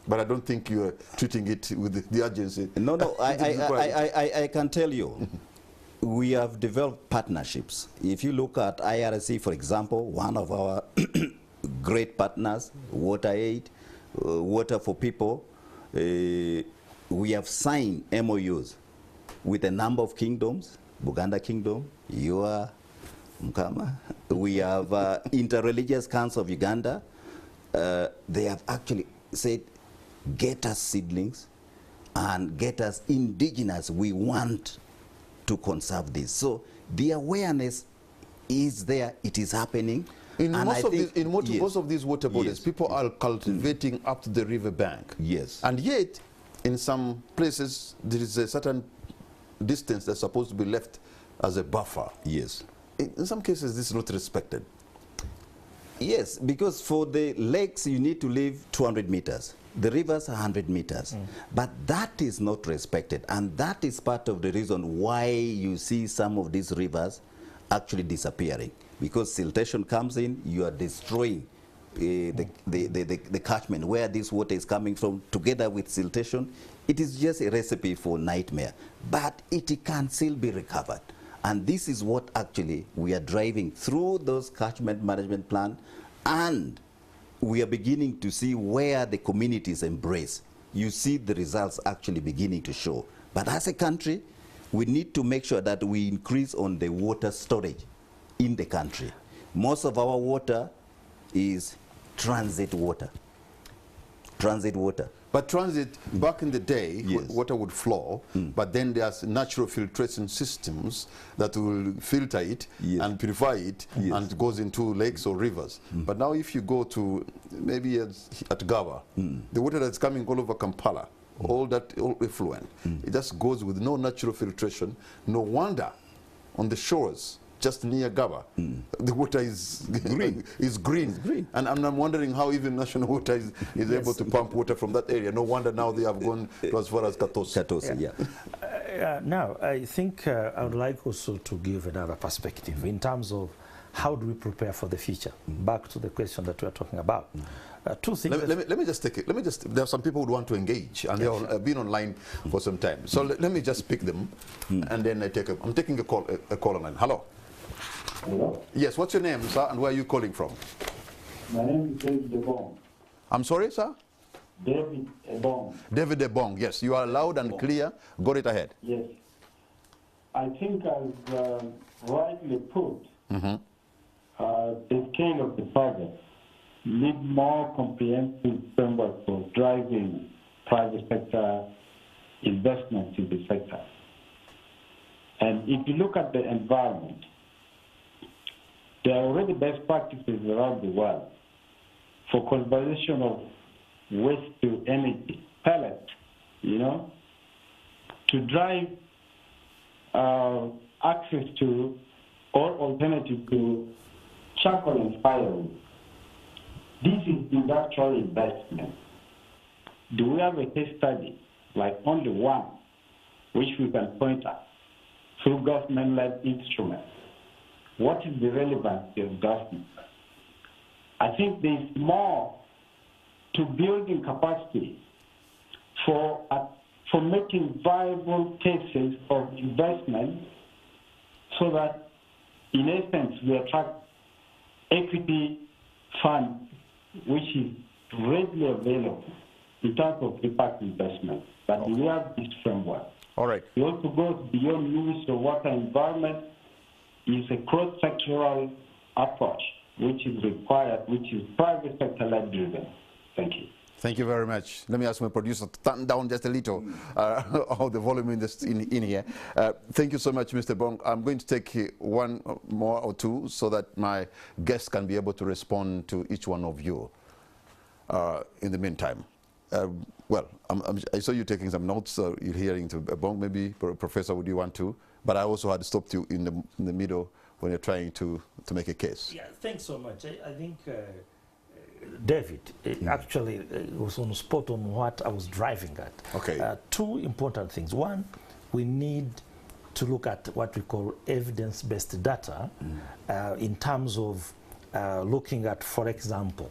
Speaker 1: But I don't think you're treating it with the urgency.
Speaker 3: No, no, I can tell you, we have developed partnerships. If you look at IRC, for example, one of our great partners, WaterAid, Water for People, we have signed MOUs with a number of kingdoms, Buganda Kingdom, Yua, Mkama. We have Interreligious Council of Uganda. They have actually said, get us seedlings and get us indigenous. We want to conserve this. So the awareness is there, it is happening.
Speaker 1: In most of these water bodies, people are cultivating up to the river bank.
Speaker 3: Yes.
Speaker 1: And yet, in some places, there is a certain distance that's supposed to be left as a buffer.
Speaker 3: Yes.
Speaker 1: In some cases, this is not respected.
Speaker 3: Yes, because for the lakes, you need to leave 200 meters. The rivers are 100 meters. But that is not respected. And that is part of the reason why you see some of these rivers actually disappearing. Because siltation comes in, you are destroying the catchment where this water is coming from. Together with siltation, it is just a recipe for nightmare. But it can still be recovered. And this is what actually we are driving through those catchment management plan, and we are beginning to see where the communities embrace. You see the results actually beginning to show. But as a country, we need to make sure that we increase on the water storage in the country. Most of our water is transit water. Transit water.
Speaker 1: But transit, back in the day, water would flow, but then there's natural filtration systems that will filter it and purify it, and it goes into lakes or rivers. But now if you go to, maybe at Gaba, the water that's coming all over Kampala, all effluent, it just goes with no natural filtration. No wonder on the shores, just near Gaba, the water is green. Is green. And I'm wondering how even National Water is able to pump water from that area. No wonder now they have gone to as far as Katosi.
Speaker 2: Now, I think I would like also to give another perspective in terms of how do we prepare for the future? Back to the question that we are talking about. Two things.
Speaker 1: Let me just take it. There are some people who want to engage, and they have been online for some time. So let me just pick them, and then I'm taking a call online. Hello.
Speaker 4: Hello?
Speaker 1: Yes, what's your name, sir, and where are you calling from?
Speaker 4: My name is David Ebong.
Speaker 1: I'm sorry, sir?
Speaker 4: David Ebong.
Speaker 1: David Ebong, yes. You are loud and clear. Go right ahead.
Speaker 4: Yes. I think as rightly put, the scale of the project need more comprehensive framework for driving private sector investment in the sector. And if you look at the environment, there are already best practices around the world for conversion of waste to energy, pellet, to drive access to or alternative to charcoal and firewood. This is industrial investment. Do we have a case study, like only one, which we can point at through government-led instruments? What is the relevancy of government? I think there's more to building capacity for making viable cases of investment so that, in essence, we attract equity funds which is readily available in terms of impact investment. But we have this framework.
Speaker 1: All right.
Speaker 4: It also goes beyond Ministry of Water and Environment. Is a cross-sectoral approach which is required, which is private sector-led driven. Thank you.
Speaker 1: Thank you very much. Let me ask my producer to turn down just a little of the volume in here. Thank you so much, Mr. Bong. I'm going to take one more or two so that my guests can be able to respond to each one of you. in the meantime. Well, I saw you taking some notes, so you're hearing to Bong, maybe, Professor, would you want to? But I also had stopped you in the middle when you're trying to make a case.
Speaker 2: Yeah, thanks so much. I think David actually was on spot on what I was driving at.
Speaker 1: Okay.
Speaker 2: Two important things. One, we need to look at what we call evidence-based data in terms of looking at, for example,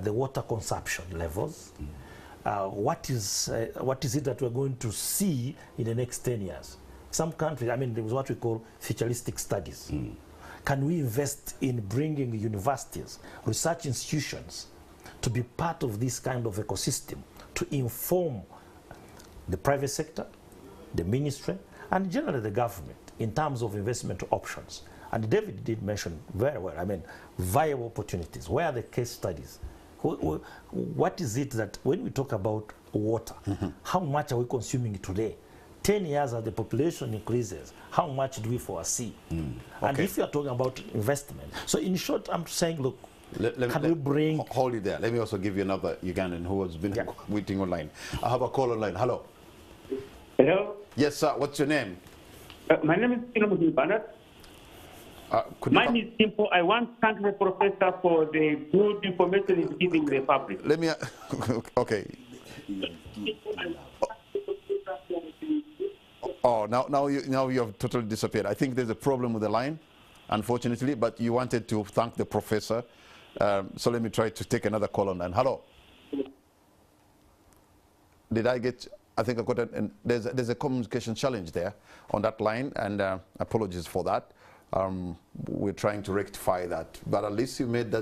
Speaker 2: the water consumption levels. What is it that we're going to see in the next 10 years? Some countries, I mean, there was what we call futuristic studies. Can we invest in bringing universities, research institutions to be part of this kind of ecosystem to inform the private sector, the ministry, and generally the government in terms of investment options? And David did mention very well, I mean, viable opportunities. Where are the case studies? What is it that when we talk about water, how much are we consuming today? 10 years as the population increases, how much do we foresee? And if you are talking about investment, so in short, I'm saying, look, can we bring...
Speaker 1: Hold it there. Let me also give you another Ugandan who has been waiting online. I have a call online. Hello.
Speaker 5: Hello?
Speaker 1: Yes, sir. What's your name?
Speaker 5: My name is Inobu Bernard. Mine is simple. I want to thank the professor for the good information he's giving the public.
Speaker 1: Let me... Okay. Oh, now you have totally disappeared. I think there's a problem with the line, unfortunately, but you wanted to thank the professor. So let me try to take another call on line. Hello. Did I get... I think I got there's a communication challenge there on that line, and apologies for that. We're trying to rectify that, but at least you made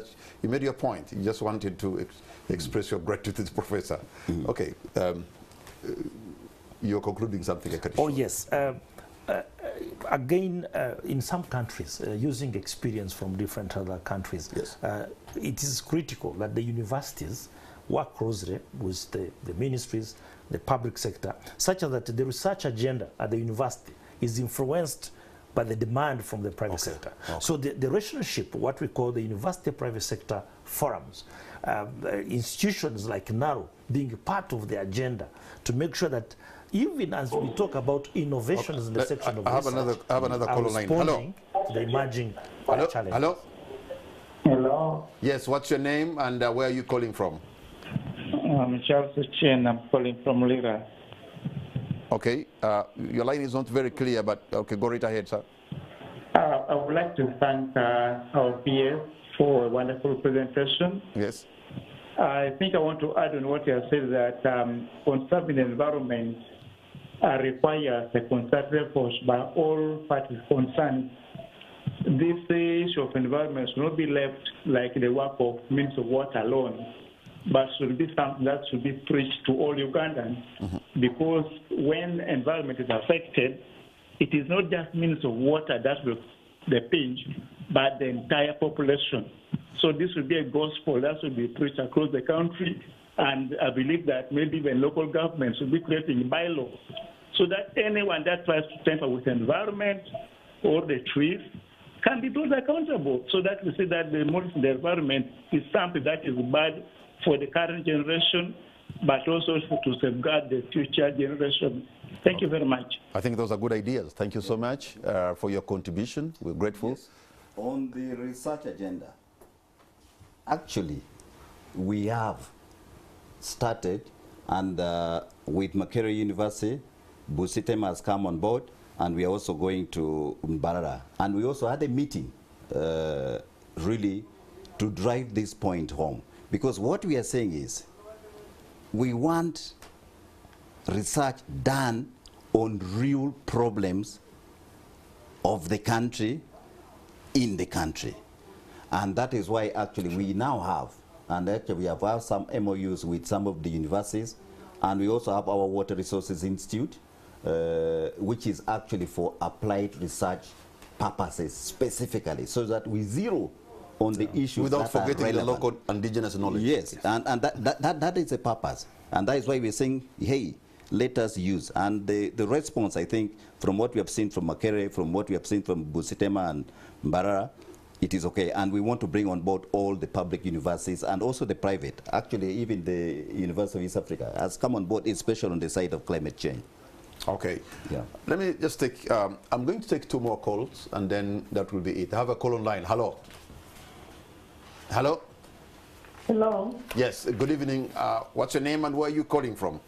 Speaker 1: your point. You just wanted to express your gratitude to the professor. Okay, you're concluding something.
Speaker 2: Oh yes. Again, in some countries, using experience from different other countries, it is critical that the universities work closely with the ministries, the public sector, such that the research agenda at the university is influenced by the demand from the private sector. So the relationship, what we call the university private sector forums, institutions like NARO being part of the agenda to make sure that even as we talk about innovations in the section of research,
Speaker 1: I have another call line. Hello.
Speaker 2: To the emerging challenges.
Speaker 1: Hello.
Speaker 4: Hello.
Speaker 1: Yes, what's your name and where are you calling from?
Speaker 4: I'm Charles Chen. I'm calling from Lira.
Speaker 1: Okay, your line is not very clear, but okay, go right ahead, sir.
Speaker 4: I would like to thank our PS for a wonderful presentation.
Speaker 1: Yes.
Speaker 4: I think I want to add on what you have said, that conserving the environment requires a concerted effort by all parties concerned. This issue of environment should not be left like the work of means of water alone, but should be something that should be preached to all Ugandans, because when environment is affected, it is not just means of water that will the pinch, but the entire population. So this will be a gospel that should be preached across the country, and I believe that maybe even local governments will be creating bylaws so that anyone that tries to tamper with the environment or the trees can be held accountable, so that we see that the monitoring the environment is something that is bad for the current generation, but also to safeguard the future generation. Thank you very much.
Speaker 1: I think those are good ideas. Thank you so much for your contribution. We're grateful.
Speaker 3: Yes. On the research agenda, actually, we have started, and with Makerere University, Busitem has come on board, and we are also going to Mbarara. And we also had a meeting, really, to drive this point home. Because what we are saying is, we want research done on real problems of the country, in the country. And that is why actually we now have, and actually we have some MOUs with some of the universities, and we also have our Water Resources Institute, which is actually for applied research purposes specifically, so that we zero on the issues
Speaker 1: without
Speaker 3: that
Speaker 1: forgetting
Speaker 3: are
Speaker 1: the
Speaker 3: relevant.
Speaker 1: local indigenous knowledge.
Speaker 3: Yes, and that is the purpose. And that is why we're saying, hey, let us use. And the response, I think, from what we have seen from Makerere, from what we have seen from Busitema and Mbarara, it is okay. And we want to bring on board all the public universities and also the private. Actually, even the University of East Africa has come on board, especially on the side of climate change.
Speaker 1: Okay.
Speaker 3: Yeah.
Speaker 1: Let me just take, I'm going to take 2 more calls, and then that will be it. I have a call online. Hello. Hello.
Speaker 6: Hello.
Speaker 1: Yes, good evening. What's your name and where are you calling from?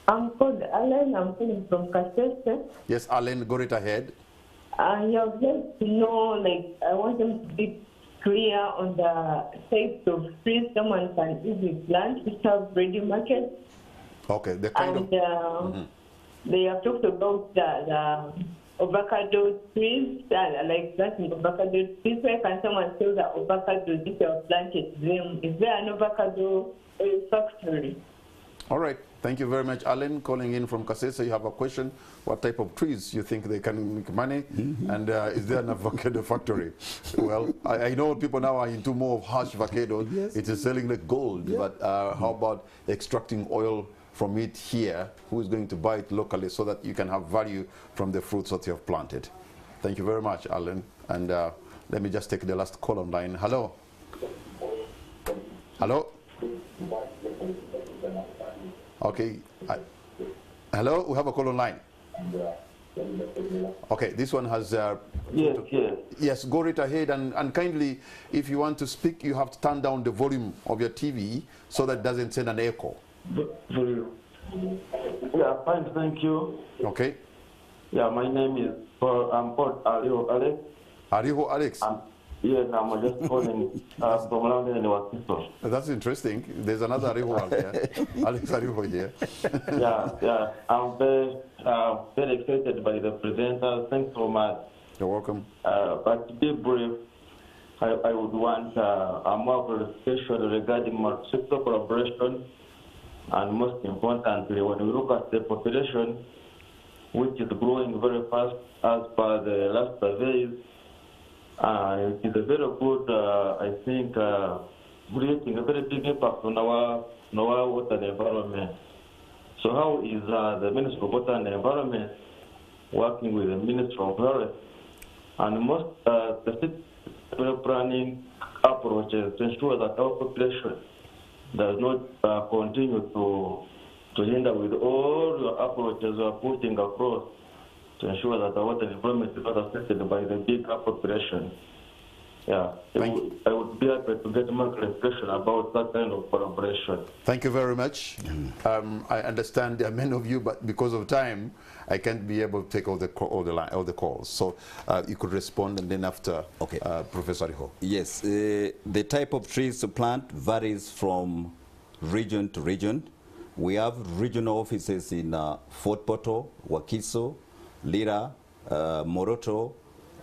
Speaker 6: I'm called Alan. I'm calling from Catchment.
Speaker 1: Yes, Alan, go right ahead.
Speaker 6: I have just to know, like, I want them to be clear on the types of trees someone can easily plant which have ready markets.
Speaker 1: Okay, the kind
Speaker 6: of... They have talked about the avocado trees, like planting avocado trees. Where can someone sell the avocado if they have planted them? Is there an avocado factory?
Speaker 1: All right. Thank you very much, Alan, calling in from Kasese. You have a question. What type of trees you think they can make money? And is there an avocado factory? Well, I know people now are into more of harsh avocado. Yes. It is selling like gold. Yeah. But how about extracting oil from it here? Who is going to buy it locally so that you can have value from the fruits that you have planted? Thank you very much, Alan. And let me just take the last call online. Hello. Hello. Okay. Hello, we have a call online. Okay, this one has...
Speaker 7: yes.
Speaker 1: Yes, go right ahead, and kindly, if you want to speak, you have to turn down the volume of your TV so that it doesn't send an echo.
Speaker 7: Yeah, fine, thank you.
Speaker 1: Okay.
Speaker 7: Yeah, my name is, I'm called Ariho Alex.
Speaker 1: Ariho Alex?
Speaker 7: Yes, I'm just calling from around the University.
Speaker 1: That's interesting. There's another Ariho out there. Alex Ariho here.
Speaker 7: Yeah. I'm very excited by the presenter. Thanks so much.
Speaker 1: You're welcome.
Speaker 7: But to be brief, I would want a more clarification regarding multi-sector collaboration, and most importantly, when we look at the population, which is growing very fast as per the last surveys, it is a very good, I think, creating a very big impact on our water and environment. So how is the Ministry of Water and Environment working with the Ministry of Health and most specific planning approaches to ensure that our population does not continue to hinder with all your approaches we are putting across to ensure that the water environment is not affected by the big population. Yeah, I would be happy to get more clarification about that kind of collaboration.
Speaker 1: Thank you very much. I understand there are many of you, but because of time, I can't be able to take all the calls. So you could respond, and then after, okay. Professor Ariho.
Speaker 3: Yes, the type of trees to plant varies from region to region. We have regional offices in Fort Portal, Wakiso, Lira, Moroto,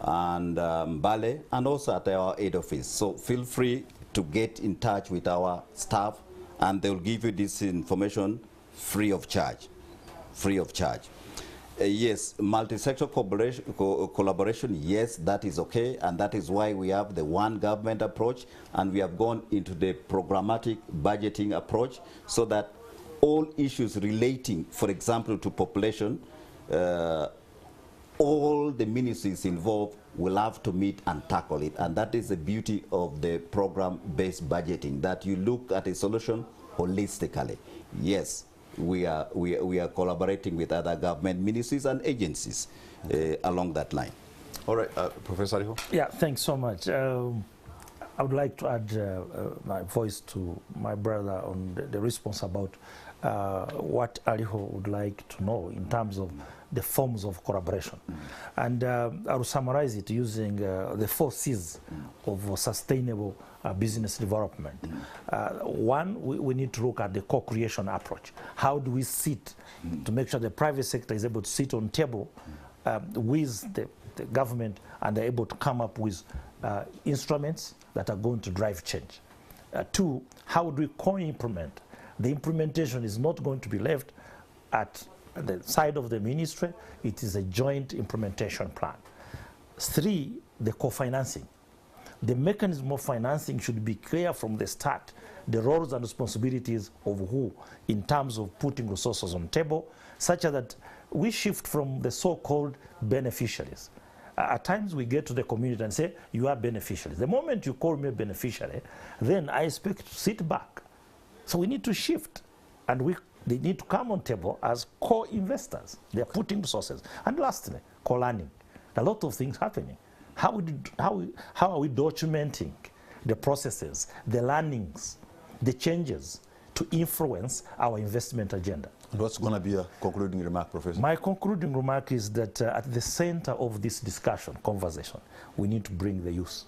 Speaker 3: and Mbale, and also at our aid office. So feel free to get in touch with our staff, and they'll give you this information free of charge. Free of charge. Yes, multi-sector collaboration, yes, that is okay, and that is why we have the one government approach, and we have gone into the programmatic budgeting approach so that all issues relating, for example, to population, all the ministries involved will have to meet and tackle it. And that is the beauty of the program-based budgeting, that you look at a solution holistically. Yes, we are collaborating with other government ministries and agencies along that line.
Speaker 1: All right, Professor Ariho.
Speaker 2: Yeah, thanks so much. I would like to add my voice to my brother on the response about what Ariho would like to know in terms of the forms of collaboration. And I will summarize it using the 4 C's of sustainable business development. One, we need to look at the co-creation approach. How do we sit to make sure the private sector is able to sit on table with the government, and they're able to come up with instruments that are going to drive change. 2, how do we co-implement? The implementation is not going to be left at the side of the ministry. It is a joint implementation plan. 3, the co-financing. The mechanism of financing should be clear from the start, the roles and responsibilities of who in terms of putting resources on table, such that we shift from the so-called beneficiaries At times we get to the community and say, you are beneficiaries. The moment you call me a beneficiary, then I expect to sit back. So we need to shift. And they need to come on table as co-investors. They are putting resources. And lastly, co-learning. A lot of things happening. How are we documenting the processes, the learnings, the changes to influence our investment agenda?
Speaker 1: What's going to be a concluding remark, Professor?
Speaker 2: My concluding remark is that at the center of this conversation, we need to bring the youth.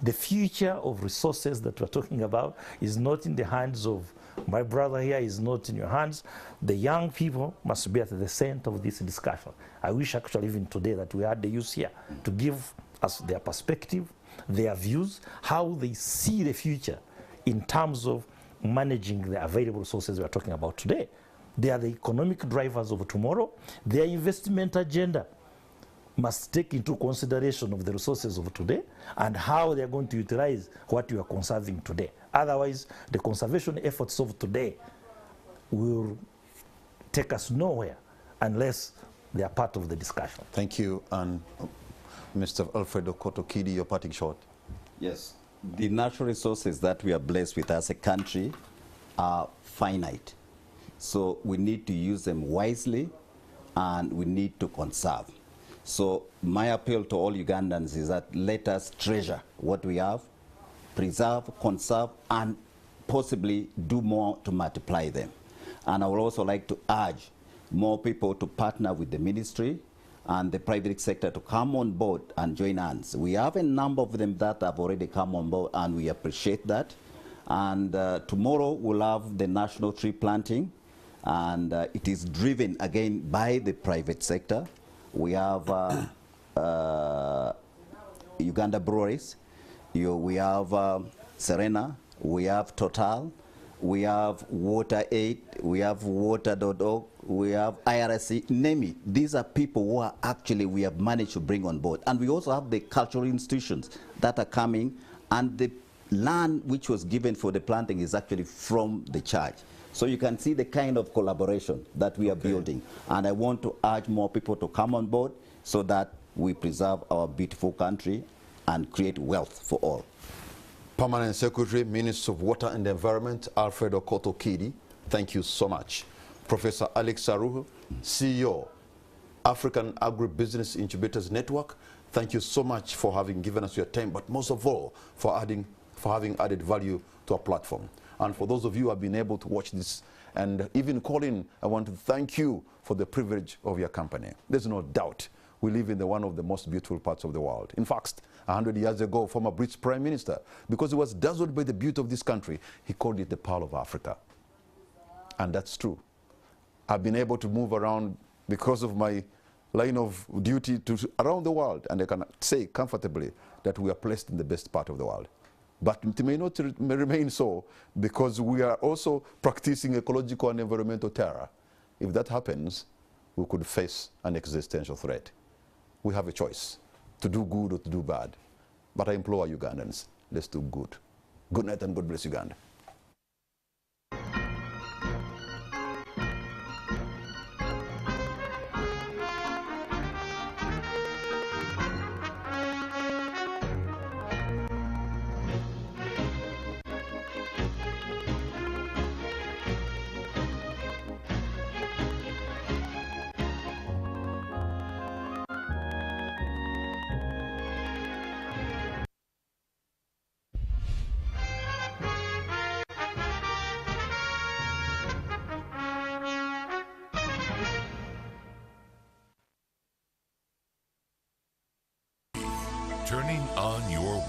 Speaker 2: The future of resources that we're talking about is not in the hands of my brother here, is not in your hands. The young people must be at the center of this discussion. I wish actually even today that we had the youth here to give us their perspective, their views, how they see the future in terms of managing the available resources we're talking about today. They are the economic drivers of tomorrow. Their investment agenda must take into consideration of the resources of today and how they're going to utilize what you are conserving today. Otherwise, the conservation efforts of today will take us nowhere unless they are part of the discussion.
Speaker 1: Thank you. And Mr. Alfredo Kotokidi, your parting shot.
Speaker 3: Yes. The natural resources that we are blessed with as a country are finite. So we need to use them wisely and we need to conserve. So my appeal to all Ugandans is that let us treasure what we have, preserve, conserve, and possibly do more to multiply them. And I would also like to urge more people to partner with the ministry and the private sector to come on board and join hands. We have a number of them that have already come on board, and we appreciate that. And tomorrow we'll have the national tree planting, and it is driven again by the private sector. We have Uganda breweries, we have Serena, we have Total, we have Water Aid, we have Water.org, we have IRC, name it. These are people who are actually we have managed to bring on board. And we also have the cultural institutions that are coming, and the land which was given for the planting is actually from the church. So you can see the kind of collaboration that we are building. And I want to urge more people to come on board so that we preserve our beautiful country and create wealth for all.
Speaker 1: Permanent Secretary, Minister of Water and Environment, Alfredo Kotokidi, thank you so much. Professor Alex Saruhu, CEO, African Agribusiness Incubators Network, thank you so much for having given us your time, but most of all, for having added value to our platform. And for those of you who have been able to watch this and even call in, I want to thank you for the privilege of your company. There's no doubt we live in one of the most beautiful parts of the world. In fact, 100 years ago, former British Prime Minister, because he was dazzled by the beauty of this country, he called it the Pearl of Africa. And that's true. I've been able to move around because of my line of duty around the world, and I can say comfortably that we are placed in the best part of the world. But it may not remain so, because we are also practicing ecological and environmental terror. If that happens, we could face an existential threat. We have a choice to do good or to do bad. But I implore Ugandans, let's do good. Good night and God bless Uganda.
Speaker 8: Turning on your